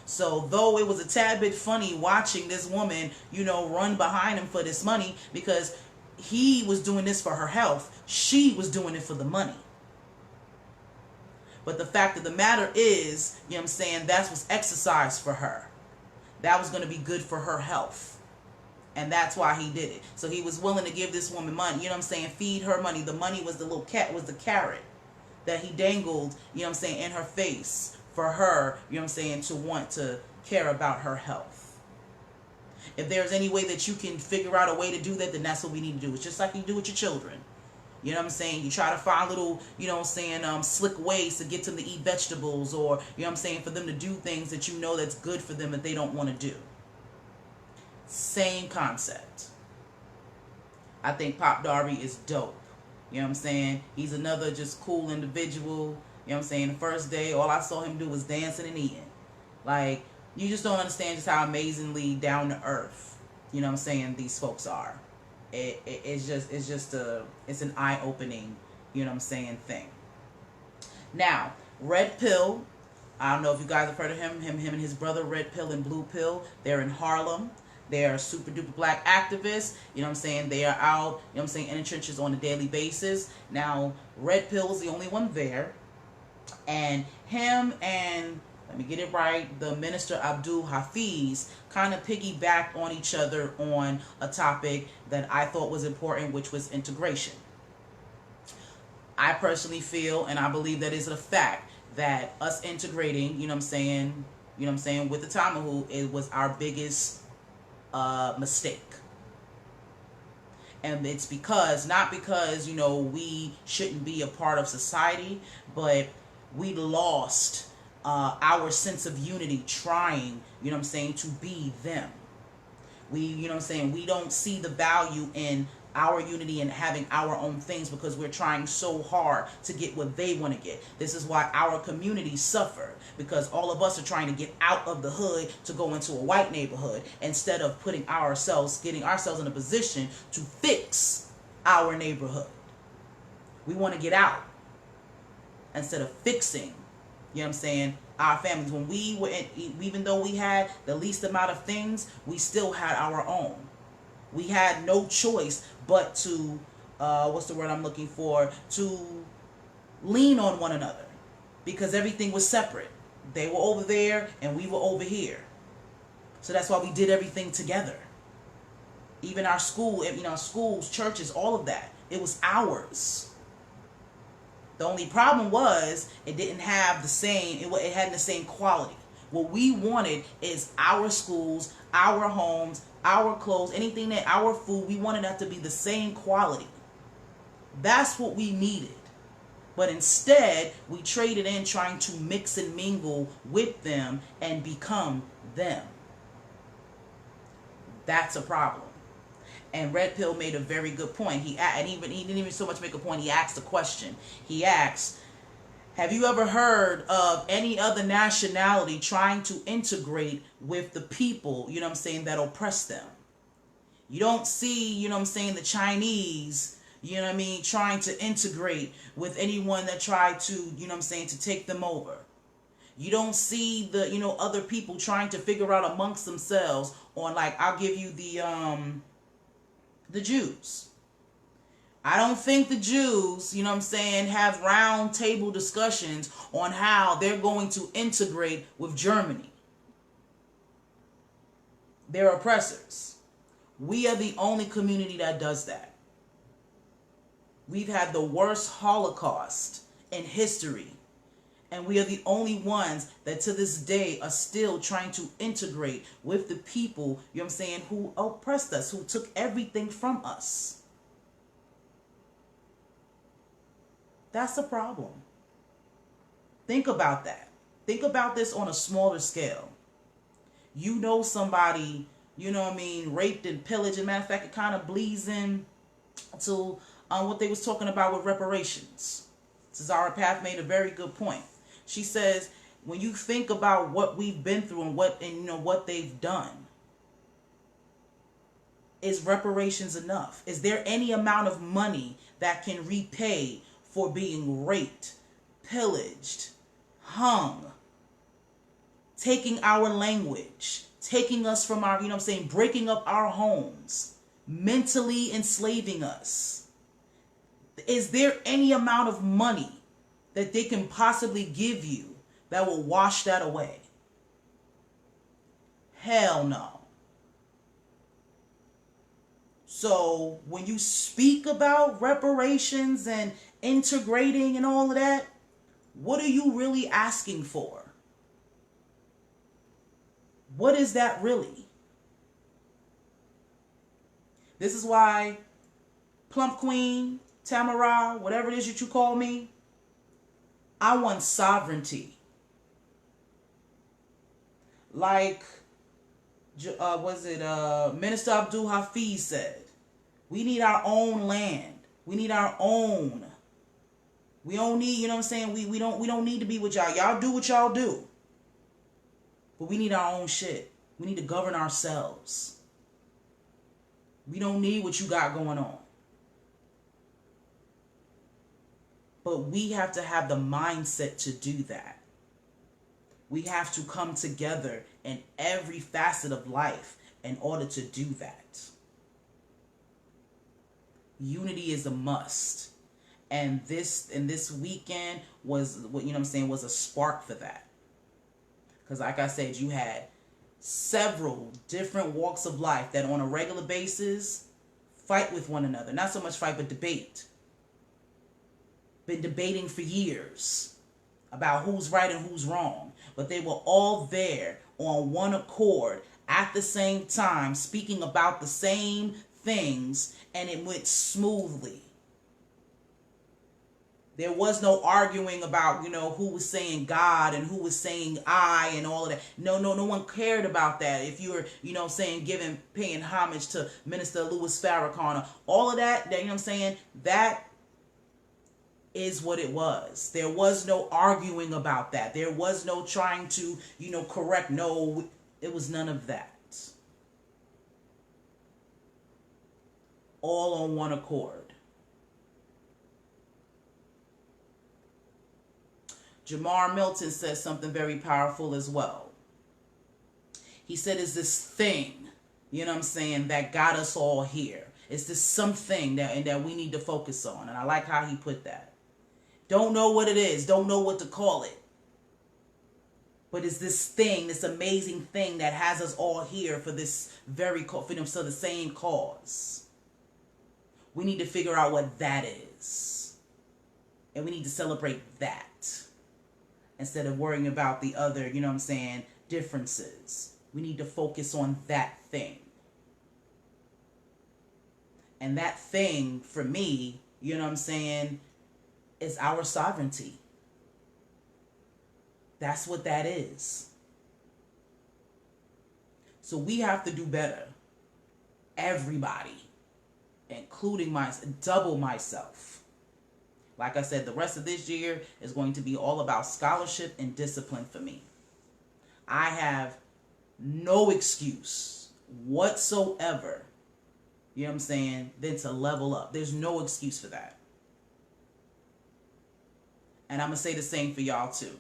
So though it was a tad bit funny watching this woman, you know, run behind him for this money, because he was doing this for her health, she was doing it for the money. But the fact of the matter is, you know what I'm saying, that was exercise for her. That was going to be good for her health. And that's why he did it. So he was willing to give this woman money, you know what I'm saying, feed her money. The money was the little cat, was the carrot that he dangled, you know what I'm saying, in her face for her, you know what I'm saying, to want to care about her health. If there's any way that you can figure out a way to do that, then that's what we need to do. It's just like you do with your children. You know what I'm saying? You try to find little, you know what I'm saying, slick ways to get them to eat vegetables, or, you know what I'm saying, for them to do things that you know that's good for them that they don't want to do. Same concept. I think Pop Darby is dope. You know what I'm saying? He's another just cool individual. You know what I'm saying? The first day, all I saw him do was dancing and eating. Like, you just don't understand just how amazingly down to earth, you know what I'm saying, these folks are. It's an eye-opening, you know what I'm saying, thing. Now, Red Pill, I don't know if you guys have heard of him and his brother, Red Pill and Blue Pill. They're in Harlem. They're super duper black activists, you know what I'm saying. They are out, you know what I'm saying, in the trenches on a daily basis. Now, Red Pill is the only one there. And him and, let me get it right, the minister Abdul Hafiz kind of piggybacked on each other on a topic that I thought was important, which was integration. I personally feel, and I believe that is a fact, that us integrating, you know what I'm saying, with the Tamahu, it was our biggest mistake. And it's because, not because, you know, we shouldn't be a part of society, but we lost our sense of unity trying, you know what I'm saying, to be them. We, you know what I'm saying, we don't see the value in our unity and having our own things because we're trying so hard to get what they want to get. This is why our communities suffer, because all of us are trying to get out of the hood to go into a white neighborhood instead of getting ourselves in a position to fix our neighborhood. We want to get out instead of fixing, you know what I'm saying, our families. When we were even though we had the least amount of things, we still had our own. We had no choice but to, what's the word I'm looking for, to lean on one another, because everything was separate. They were over there and we were over here. So that's why we did everything together. Even our school, you know, schools, churches, all of that. It was ours. The only problem was it didn't have the same, it hadn't the same quality. What we wanted is our schools, our homes, our clothes, anything that, our food, we wanted that to be the same quality. That's what we needed. But instead, we traded in trying to mix and mingle with them and become them. That's a problem. And Red Pill made a very good point. He didn't even so much make a point. He asked a question. He asked, have you ever heard of any other nationality trying to integrate with the people, that oppress them? You don't see, the Chinese, you know what I mean, trying to integrate with anyone that tried to, you know what I'm saying, to take them over. You don't see the, you know, other people trying to figure out amongst themselves on, like, I'll give you the Jews. I don't think the Jews, you know what I'm saying, have round table discussions on how they're going to integrate with Germany. They're oppressors. We are the only community that does that. We've had the worst Holocaust in history. And we are the only ones that to this day are still trying to integrate with the people, you know what I'm saying, who oppressed us, who took everything from us. That's a problem. Think about that. Think about this on a smaller scale. You know somebody, you know what I mean, raped and pillaged. As a matter of fact, it kind of bleeds in to what they was talking about with reparations. Cesara Path made a very good point. She says, when you think about what we've been through and what they've done, is reparations enough? Is there any amount of money that can repay for being raped, pillaged, hung, taking our language, taking us from our, you know what I'm saying, breaking up our homes, mentally enslaving us? Is there any amount of money that they can possibly give you that will wash that away? Hell no. So when you speak about reparations and integrating and all of that, what are you really asking for? What is that really? This is why Plump Queen, Tamara, whatever it is that you call me, I want sovereignty. Like, Minister Abdul Hafiz said, we need our own land. We need our own. We don't need, you know what I'm saying? We don't need to be with y'all. Y'all do what y'all do. But we need our own shit. We need to govern ourselves. We don't need what you got going on. But we have to have the mindset to do that. We have to come together in every facet of life in order to do that. Unity is a must. And this weekend was, you know what I'm saying, was a spark for that. Because like I said, you had several different walks of life that on a regular basis fight with one another. Not so much fight, but debate. Been debating for years about who's right and who's wrong. But they were all there on one accord at the same time, speaking about the same things, and it went smoothly. There was no arguing about, you know, who was saying God and who was saying I and all of that. No one cared about that. If you were, you know, saying, paying homage to Minister Louis Farrakhan, all of that, you know what I'm saying, that is what it was. There was no arguing about that. There was no trying to, you know, correct. No, it was none of that. All on one accord. Jamar Milton says something very powerful as well. He said, it's this thing, you know what I'm saying, that got us all here. It's this something that we need to focus on. And I like how he put that. Don't know what it is. Don't know what to call it. But it's this thing, this amazing thing that has us all here for this for the same cause. We need to figure out what that is. And we need to celebrate that. Instead of worrying about the other, you know what I'm saying, differences. We need to focus on that thing. And that thing, for me, you know what I'm saying, is our sovereignty. That's what that is. So we have to do better. Everybody. Including double myself. Like I said, the rest of this year is going to be all about scholarship and discipline for me. I have no excuse whatsoever you know what I'm saying, than to level up. There's no excuse for that. And I'm going to say the same for y'all too.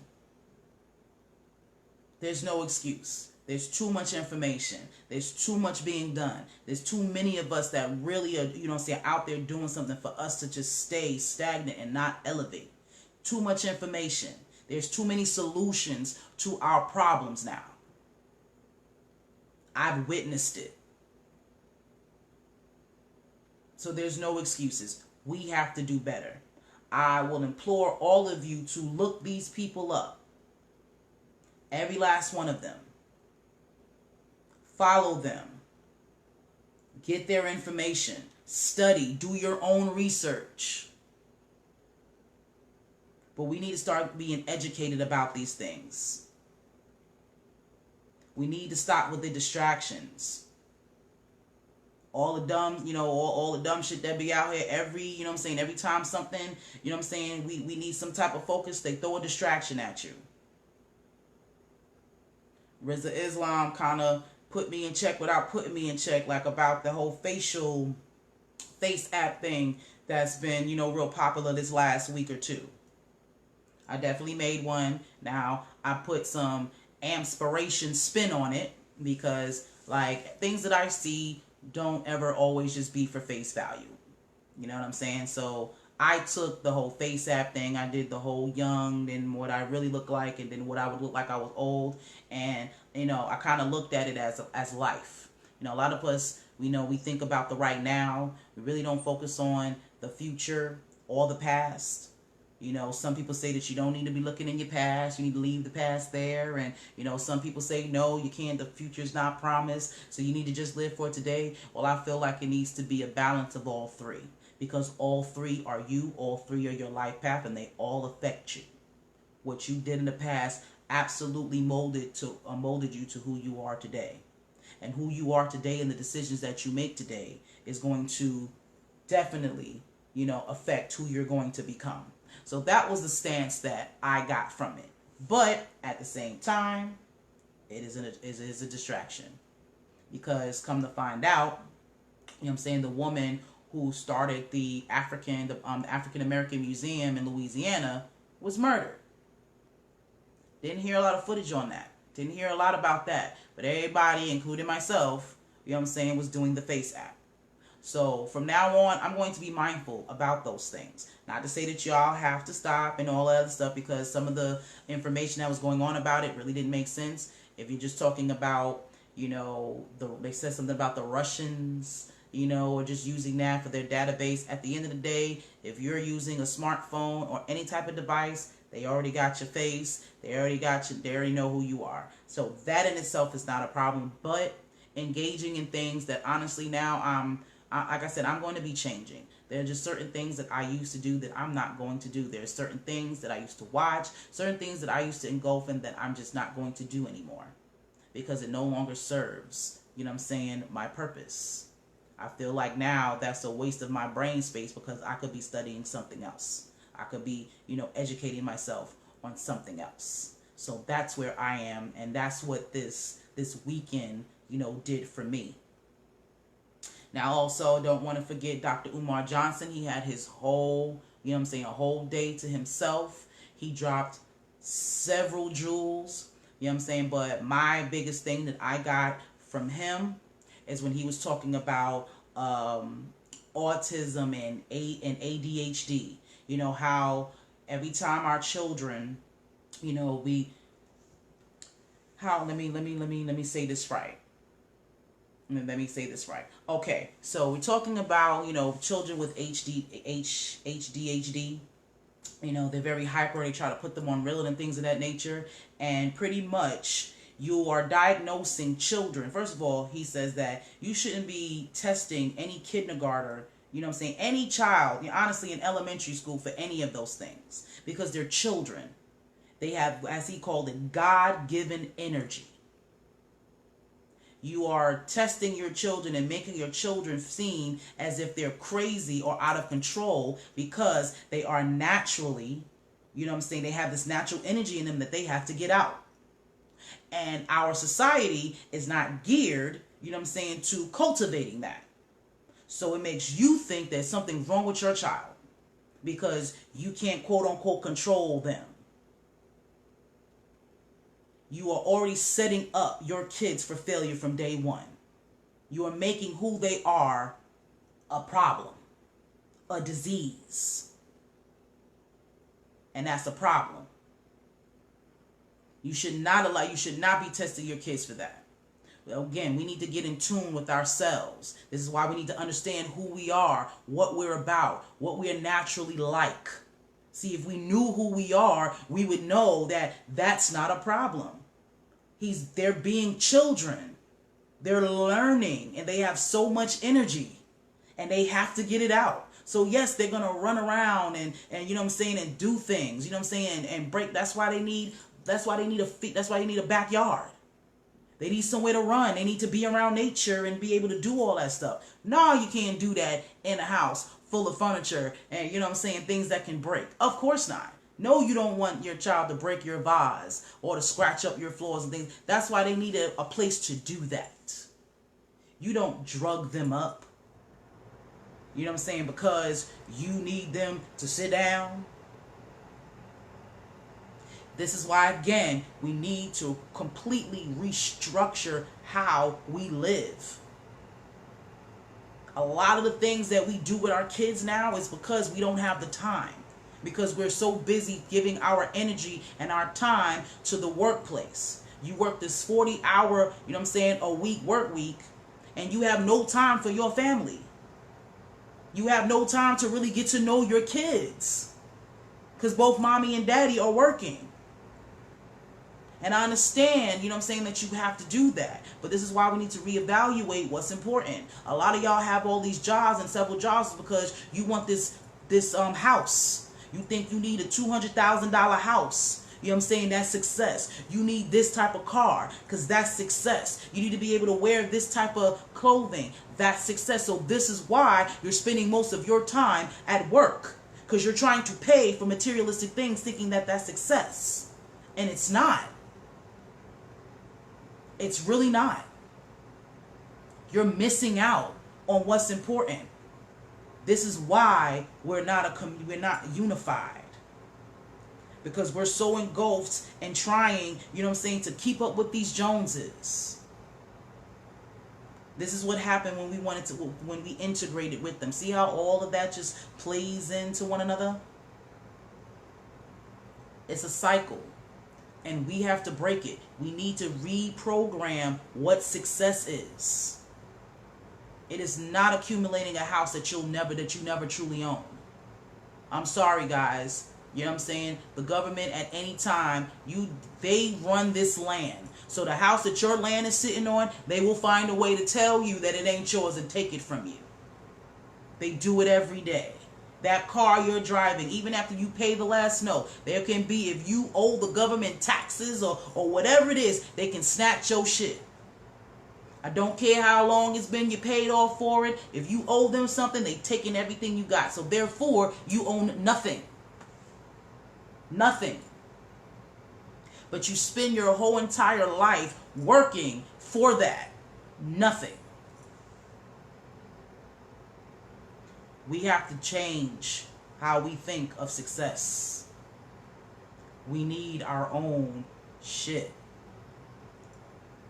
There's no excuse. There's too much information. There's too much being done. There's too many of us that really are, you know what I'm saying, out there doing something for us to just stay stagnant and not elevate. Too much information. There's too many solutions to our problems now. I've witnessed it. So there's no excuses. We have to do better. I will implore all of you to look these people up. Every last one of them. Follow them. Get their information. Study. Do your own research. But we need to start being educated about these things. We need to stop with the distractions. All the dumb, you know, all the dumb shit that be out here every, you know what I'm saying, every time something, you know what I'm saying, we need some type of focus, they throw a distraction at you. Rizza Islam kind of put me in check without putting me in check, like about the whole face app thing that's been, you know, real popular this last week or two. I definitely made one. Now, I put some AMPspiration spin on it because, like, things that I see don't ever always just be for face value. You know what I'm saying? So I took the whole face app thing. I did the whole young and what I really look like and then what I would look like I was old. And, you know, I kind of looked at it as life. You know, a lot of us, we think about the right now. We really don't focus on the future or the past. You know, some people say that you don't need to be looking in your past. You need to leave the past there. And, you know, some people say, no, you can't. The future's not promised. So you need to just live for today. Well, I feel like it needs to be a balance of all three. Because all three are you. All three are your life path. And they all affect you. What you did in the past absolutely molded you to who you are today. And who you are today and the decisions that you make today is going to definitely, you know, affect who you're going to become. So that was the stance that I got from it. But at the same time, it is a distraction. Because come to find out, you know what I'm saying, the woman who started the African American Museum in Louisiana was murdered. Didn't hear a lot of footage on that. Didn't hear a lot about that. But everybody, including myself, you know what I'm saying, was doing the face app. So from now on, I'm going to be mindful about those things. Not to say that y'all have to stop and all that other stuff, because some of the information that was going on about it really didn't make sense. If you're just talking about, you know, they said something about the Russians, you know, or just using that for their database. At the end of the day, if you're using a smartphone or any type of device, they already got your face. They already got you. They already know who you are. So that in itself is not a problem. But engaging in things that honestly now like I said, I'm going to be changing. There are just certain things that I used to do that I'm not going to do. There are certain things that I used to watch, certain things that I used to engulf in that I'm just not going to do anymore. Because it no longer serves, you know what I'm saying, my purpose. I feel like now that's a waste of my brain space because I could be studying something else. I could be, you know, educating myself on something else. So that's where I am, and that's what this weekend, you know, did for me. Now, also, don't want to forget Dr. Umar Johnson. He had his whole, you know what I'm saying, a whole day to himself. He dropped several jewels, you know what I'm saying, but my biggest thing that I got from him is when he was talking about autism and ADHD. You know, how every time our children, you know, let me say this right. Let me say this right. Okay, so we're talking about, you know, children with ADHD. You know, they're very hyper. They try to put them on Ritalin and things of that nature. And pretty much you are diagnosing children. First of all, he says that you shouldn't be testing any kindergartner, you know what I'm saying, any child, you know, honestly, in elementary school for any of those things. Because they're children. They have, as he called it, God-given energy. You are testing your children and making your children seem as if they're crazy or out of control because they are naturally, you know what I'm saying, they have this natural energy in them that they have to get out. And our society is not geared, you know what I'm saying, to cultivating that. So it makes you think there's something wrong with your child because you can't quote unquote control them. You are already setting up your kids for failure from day one. You are making who they are a problem, a disease. And that's a problem. You should not be testing your kids for that. Again, we need to get in tune with ourselves. This is why we need to understand who we are, what we're about, what we are naturally like. See, if we knew who we are, we would know that that's not a problem. They're being children. They're learning and they have so much energy and they have to get it out. So yes, they're going to run around and you know what I'm saying, and do things, you know what I'm saying, and break. That's why they need a backyard. They need somewhere to run. They need to be around nature and be able to do all that stuff. No, you can't do that in a house full of furniture and, you know what I'm saying, things that can break. Of course not. No, you don't want your child to break your vase or to scratch up your floors and things. That's why they need a place to do that. You don't drug them up. You know what I'm saying? Because you need them to sit down. This is why, again, we need to completely restructure how we live. A lot of the things that we do with our kids now is because we don't have the time. Because we're so busy giving our energy and our time to the workplace. You work this 40-hour, you know what I'm saying, a week work week, and you have no time for your family. You have no time to really get to know your kids. Because both mommy and daddy are working. And I understand, you know what I'm saying, that you have to do that. But this is why we need to reevaluate what's important. A lot of y'all have all these jobs and several jobs because you want this house. You think you need a $200,000 house. You know what I'm saying? That's success. You need this type of car because that's success. You need to be able to wear this type of clothing. That's success. So this is why you're spending most of your time at work, because you're trying to pay for materialistic things thinking that that's success. And it's not. It's really not. You're missing out on what's important. This is why we're not unified. Because we're so engulfed and trying, you know what I'm saying, to keep up with these Joneses. This is what happened when we integrated with them. See how all of that just plays into one another? It's a cycle. And we have to break it. We need to reprogram what success is. It is not accumulating a house that you never truly own. I'm sorry, guys. You know what I'm saying? The government at any time, they run this land. So the house that your land is sitting on, they will find a way to tell you that it ain't yours and take it from you. They do it every day. That car you're driving, even after you pay the last note, there can be, if you owe the government taxes or whatever it is, they can snatch your shit. I don't care how long it's been you paid off for it. If you owe them something, they taking everything you got. So therefore, you own nothing. Nothing. But you spend your whole entire life working for that. Nothing. We have to change how we think of success. We need our own shit.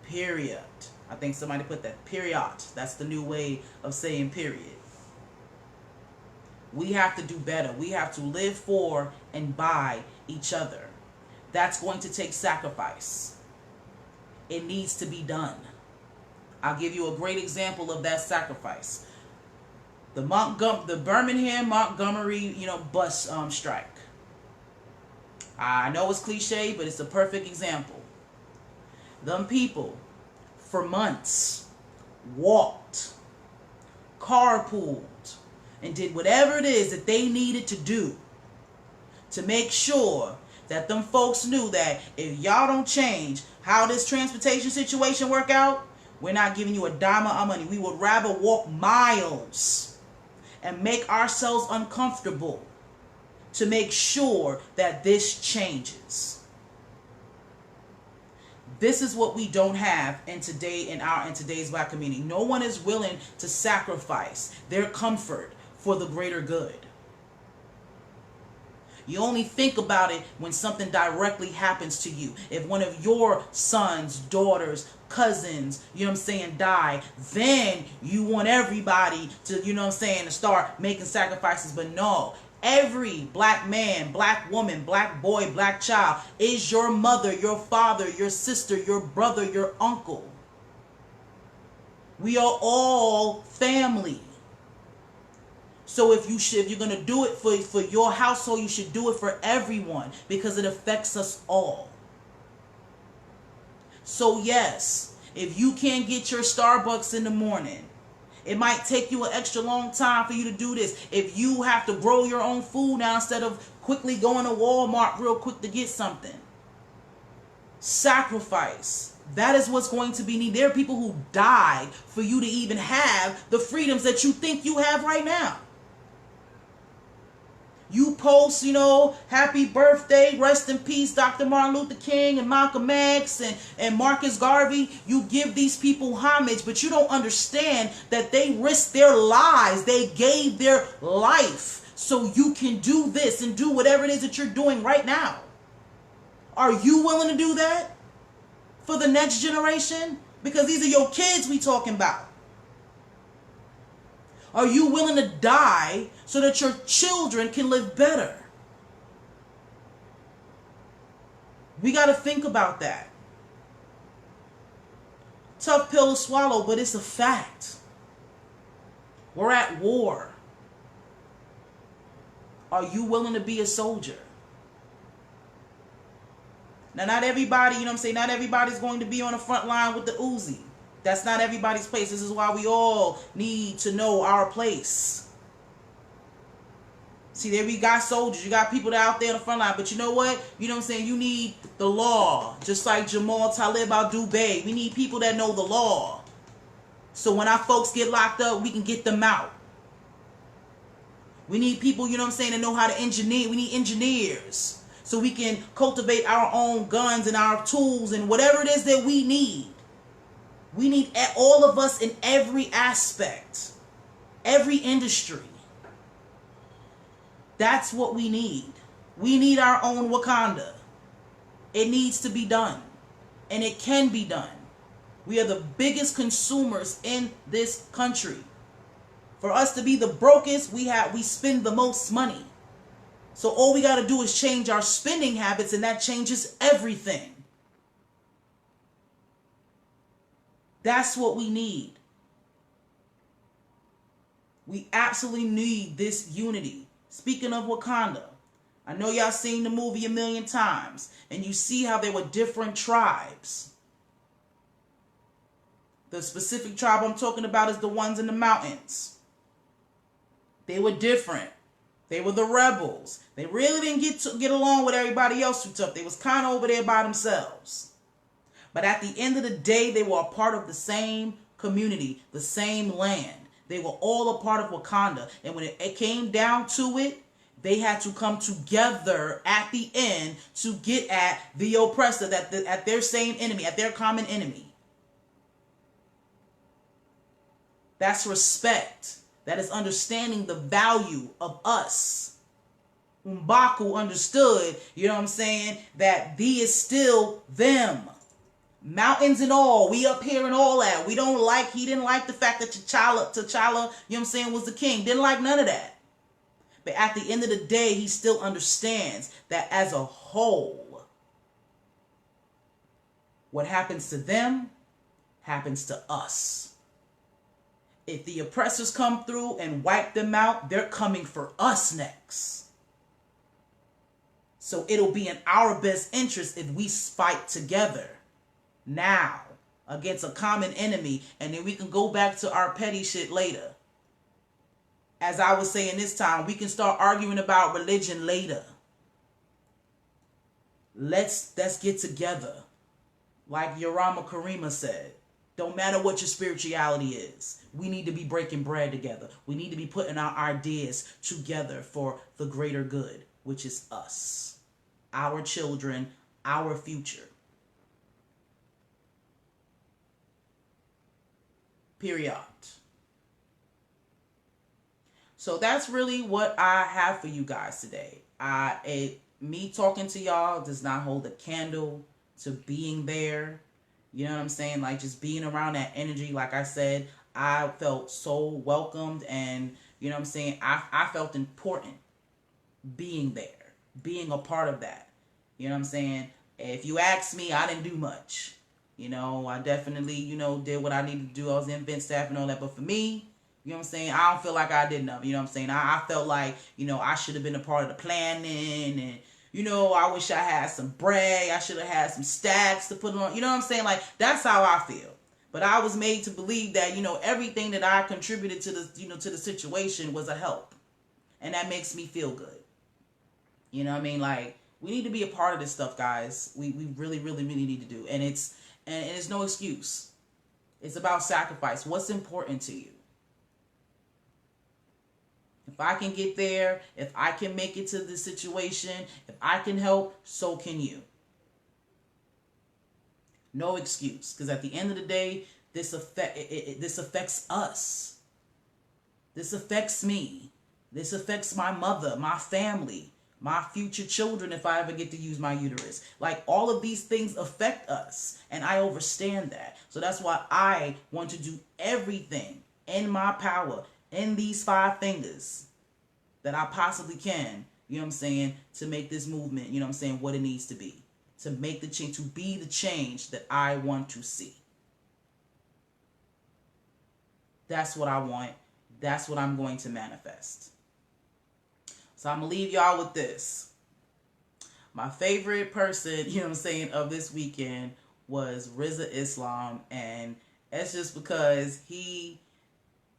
Period. I think somebody put that. Period. That's the new way of saying period. We have to do better. We have to live for and by each other. That's going to take sacrifice. It needs to be done. I'll give you a great example of that sacrifice. The Birmingham Montgomery, bus strike. I know it's cliche, but it's a perfect example. Them people, for months, walked, carpooled, and did whatever it is that they needed to do to make sure that them folks knew that if y'all don't change how this transportation situation work out, we're not giving you a dime of our money. We would rather walk miles and make ourselves uncomfortable to make sure that this changes. This is what we don't have in today's black community. No one is willing to sacrifice their comfort for the greater good. You only think about it when something directly happens to you. If one of your sons, daughters, cousins, die, then you want everybody to, to start making sacrifices. But no, every black man, black woman, black boy, black child is your mother, your father, your sister, your brother, your uncle. We are all family. So if you're going to do it for your household, you should do it for everyone because it affects us all. So yes, if you can't get your Starbucks in the morning, it might take you an extra long time for you to do this. If you have to grow your own food now instead of quickly going to Walmart real quick to get something, sacrifice. That is what's going to be needed. There are people who died for you to even have the freedoms that you think you have right now. You post, happy birthday, rest in peace, Dr. Martin Luther King and Malcolm X and Marcus Garvey. You give these people homage, but you don't understand that they risked their lives. They gave their life so you can do this and do whatever it is that you're doing right now. Are you willing to do that for the next generation? Because these are your kids we talking about. Are you willing to die so that your children can live better? We got to think about that. Tough pill to swallow, but it's a fact. We're at war. Are you willing to be a soldier? Now, not everybody, not everybody's going to be on the front line with the Uzi. That's not everybody's place. This is why we all need to know our place. See, there we got soldiers. You got people that are out there on the front line. But you know what? You need the law. Just like Jamal Talib al-Dubay. We need people that know the law. So when our folks get locked up, we can get them out. We need people, that know how to engineer. We need engineers. So we can cultivate our own guns and our tools and whatever it is that we need. We need all of us in every aspect, every industry. That's what we need. We need our own Wakanda. It needs to be done. And it can be done. We are the biggest consumers in this country. For us to be the brokest, we spend the most money. So all we got to do is change our spending habits, and that changes everything. That's what we need. We absolutely need this unity. Speaking of Wakanda, I know y'all seen the movie a million times, and you see how there were different tribes. The specific tribe I'm talking about is the ones in the mountains. They were different. They were the rebels. They really didn't get along with everybody else too tough. They was kind of over there by themselves. But at the end of the day, they were a part of the same community, the same land. They were all a part of Wakanda. And when it came down to it, they had to come together at the end to get at the oppressor, at their same enemy, at their common enemy. That's respect. That is understanding the value of us. M'Baku understood, that thee is still them. Mountains and all, we up here and all that. He didn't like the fact that T'Challa, was the king. Didn't like none of that. But at the end of the day, he still understands that as a whole, what happens to them happens to us. If the oppressors come through and wipe them out, they're coming for us next. So it'll be in our best interest if we fight together now against a common enemy, and then we can go back to our petty shit later. As I was saying this time, we can start arguing about religion later. Let's get together. Like Yarama Karima said, don't matter what your spirituality is. We need to be breaking bread together. We need to be putting our ideas together for the greater good, which is us, our children, our future. Period. So that's really what I have for you guys today. Me talking to y'all does not hold a candle to being there. You know what I'm saying? Like, just being around that energy. Like I said, I felt so welcomed, and you know what I'm saying? I felt important being there, being a part of that. You know what I'm saying? If you ask me, I didn't do much. You know, I definitely, did what I needed to do. I was in event staff and all that. But for me, you know what I'm saying, I don't feel like I did enough. You know what I'm saying? I felt like, I should have been a part of the planning, and I wish I had some bread. I should have had some stacks to put on. You know what I'm saying? Like, that's how I feel. But I was made to believe that, everything that I contributed to the, to the situation was a help. And that makes me feel good. You know what I mean? Like, we need to be a part of this stuff, guys. We really, really, really need to do. And it's no excuse. It's about sacrifice. What's important to you? If I can get there, if I can make it to this situation, if I can help, so can you. No excuse. Because at the end of the day, this affects us. This affects me. This affects my mother, my family, my future children if I ever get to use my uterus. Like, all of these things affect us, and I understand that. So that's why I want to do everything in my power, in these 5 fingers, that I possibly can, you know what I'm saying, to make this movement, you know what I'm saying, what it needs to be. To make the change, to be the change that I want to see. That's what I want. That's what I'm going to manifest. So I'm going to leave y'all with this. My favorite person, you know what I'm saying, of this weekend was Rizza Islam. And it's just because he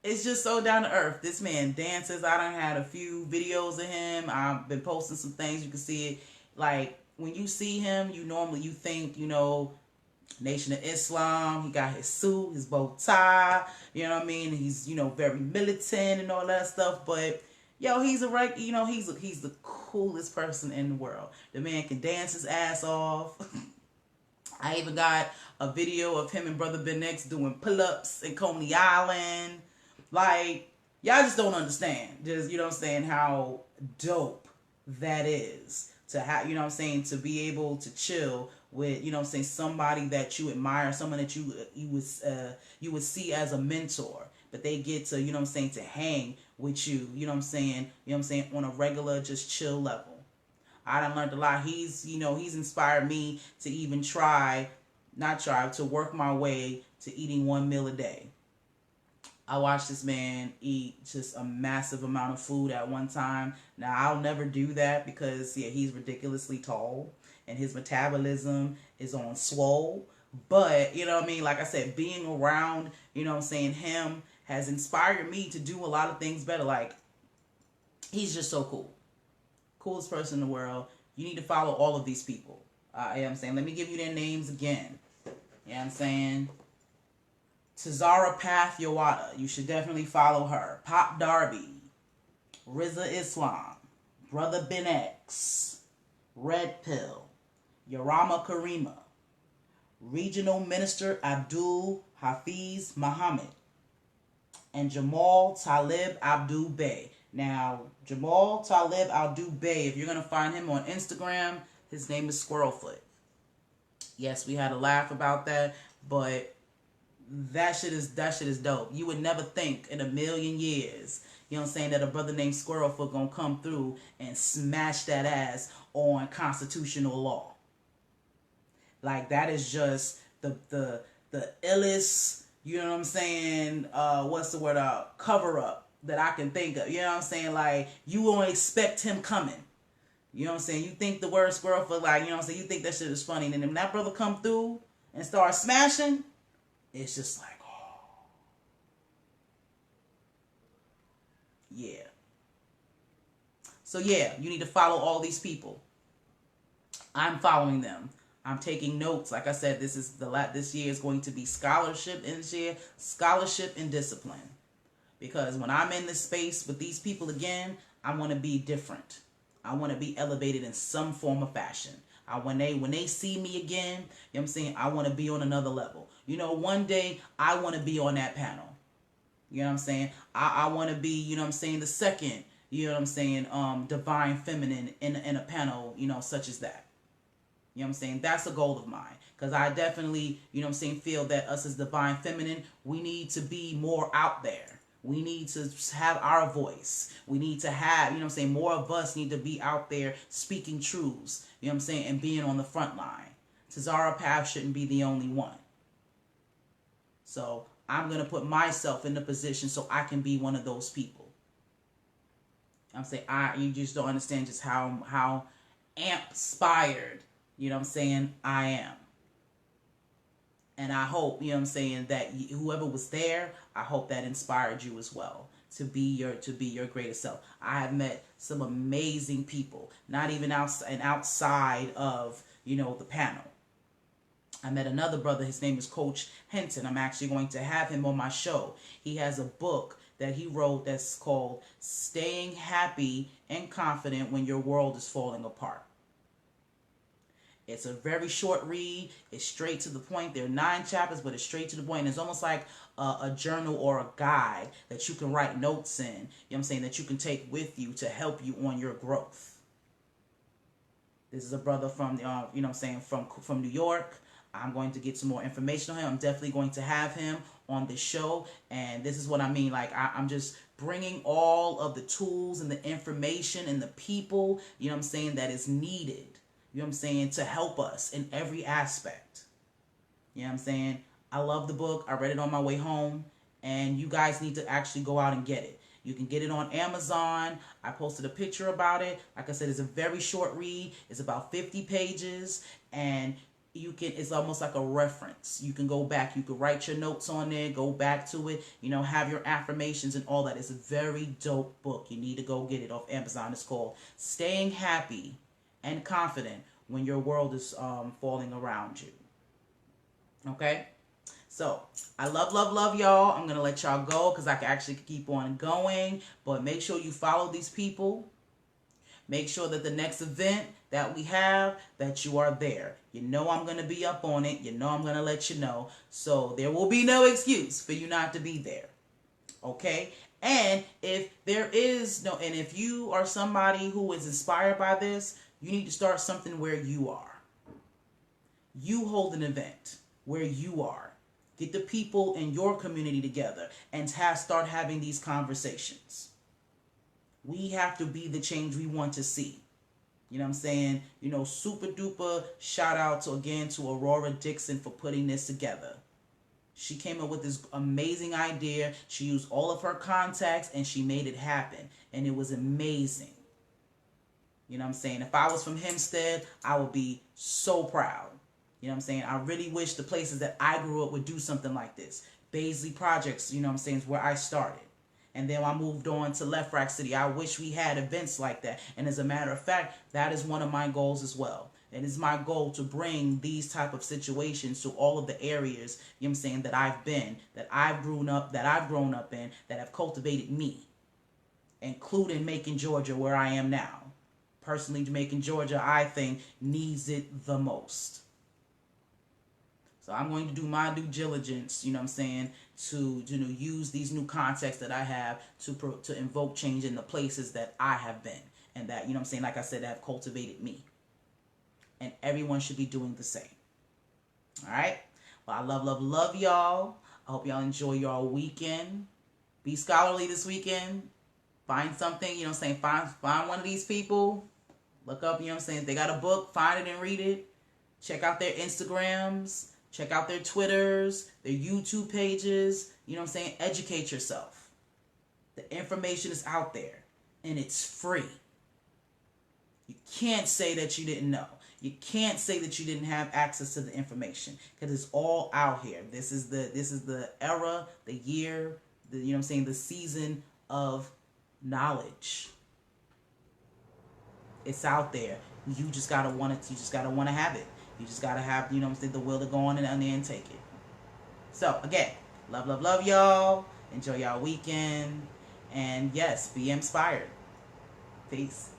is just so down to earth. This man dances. I done had a few videos of him. I've been posting some things. You can see it. Like, when you see him, you think, Nation of Islam. He got his suit, his bow tie. You know what I mean? He's, very militant and all that stuff. But he's he's the coolest person in the world. The man can dance his ass off. I even got a video of him and Brother Ben X doing pull-ups in Coney Island. Like, y'all just don't understand. Just, you know what I'm saying, how dope that is. To have, you know what I'm saying, to be able to chill with, you know what I'm saying, somebody that you admire, someone that you would see as a mentor, but they get to, you know what I'm saying, to hang with you, you know what I'm saying, on a regular, just chill level. I done learned a lot. He's inspired me to even to work my way to eating 1 meal a day. I watched this man eat just a massive amount of food at one time. Now, I'll never do that because, he's ridiculously tall and his metabolism is on swole. But, you know what I mean? Like I said, being around, you know what I'm saying, him has inspired me to do a lot of things better. Like, he's just so cool. Coolest person in the world. You need to follow all of these people. You know what I'm saying? Let me give you their names again. You know what I'm saying? Tazara Path Yawada. You should definitely follow her. Pop Darby. Rizza Islam. Brother Ben X. Red Pill. Yarama Karima. Regional Minister Abdul Hafiz Muhammad. And Jamal Talib Abdul Bey. Now, Jamal Talib Abdul Bey, if you're going to find him on Instagram, his name is Squirrelfoot. Yes, we had a laugh about that, but that shit is dope. You would never think in a million years, you know what I'm saying, that a brother named Squirrelfoot gonna come through and smash that ass on constitutional law. Like, that is just the illest, you know what I'm saying, cover up that I can think of. You know what I'm saying? Like, you won't expect him coming. You know what I'm saying? You think the word Squirrelfoot, like, you know what I'm saying, you think that shit is funny, and then when that brother come through and start smashing, it's just like, oh. Yeah. So you need to follow all these people. I'm following them. I'm taking notes. Like I said, this year is going to be scholarship and discipline. Because when I'm in this space with these people again, I want to be different. I want to be elevated in some form of fashion. When they see me again, you know what I'm saying, I want to be on another level. You know, one day I want to be on that panel. You know what I'm saying? I want to be, you know what I'm saying, the second, you know what I'm saying, divine feminine in a panel, you know, such as that. You know what I'm saying? That's a goal of mine. Because I definitely, you know what I'm saying, feel that us as divine feminine, we need to be more out there. We need to have our voice. We need to have, you know what I'm saying, more of us need to be out there speaking truths, you know what I'm saying, and being on the front line. Tazara Path shouldn't be the only one. So I'm going to put myself in the position so I can be one of those people. I'm saying, you just don't understand just how AMP-spired, you know what I'm saying, I am. And I hope, you know what I'm saying, that whoever was there, I hope that inspired you as well to be your greatest self. I have met some amazing people, not even outside of, you know, the panel. I met another brother, his name is Coach Henton. I'm actually going to have him on my show. He has a book that he wrote that's called Staying Happy and Confident When Your World is Falling Apart. It's a very short read. It's straight to the point. There are 9 chapters, but it's straight to the point. And it's almost like a journal or a guide that you can write notes in, you know what I'm saying, that you can take with you to help you on your growth. This is a brother from, you know what I'm saying, from New York. I'm going to get some more information on him. I'm definitely going to have him on this show. And this is what I mean. Like, I'm just bringing all of the tools and the information and the people, you know what I'm saying, that is needed, you know what I'm saying, to help us in every aspect. You know what I'm saying? I love the book. I read it on my way home. And you guys need to actually go out and get it. You can get it on Amazon. I posted a picture about it. Like I said, it's a very short read. It's about 50 pages. And it's almost like a reference. You can go back, you can write your notes on there, go back to it, you know, have your affirmations and all that. It's a very dope book. You need to go get it off Amazon. It's called Staying Happy and Confident When Your World is Falling Around You. Okay? So, I love y'all. I'm going to let y'all go because I can actually keep on going. But make sure you follow these people. Make sure that the next event that we have, that you are there. You know I'm going to be up on it. You know I'm going to let you know. So there will be no excuse for you not to be there. Okay? And if there is no, and if you are somebody who is inspired by this, you need to start something where you are. You hold an event where you are. Get the people in your community together and start having these conversations. We have to be the change we want to see. You know what I'm saying? You know, super duper shout out to Aurora Dixon for putting this together. She came up with this amazing idea. She used all of her contacts and she made it happen. And it was amazing. You know what I'm saying? If I was from Hempstead, I would be so proud. You know what I'm saying? I really wish the places that I grew up would do something like this. Baisley Projects, you know what I'm saying, is where I started. And then I moved on to Left Rack City. I wish we had events like that. And as a matter of fact, that is one of my goals as well. It is my goal to bring these type of situations to all of the areas, you know what I'm saying, that I've been, that I've grown up in, that have cultivated me, including Macon, Georgia, where I am now. Personally, Macon, Georgia, I think, needs it the most. So I'm going to do my due diligence, you know what I'm saying, to use these new contexts that I have to invoke change in the places that I have been. And that, you know what I'm saying, like I said, that have cultivated me. And everyone should be doing the same. All right? Well, I love y'all. I hope y'all enjoy your weekend. Be scholarly this weekend. Find something, you know what I'm saying, find one of these people. Look up, you know what I'm saying, if they got a book, find it and read it. Check out their Instagrams. Check out their Twitters, their YouTube pages. You know what I'm saying? Educate yourself. The information is out there. And it's free. You can't say that you didn't know. You can't say that you didn't have access to the information. Because it's all out here. This is the era, the year, you know what I'm saying, the season of knowledge. It's out there. You just gotta want it. You just gotta want to have it. You just gotta have, you know what I'm saying, the will to go on and there and take it. So again, love y'all. Enjoy y'all weekend. And yes, be inspired. Peace.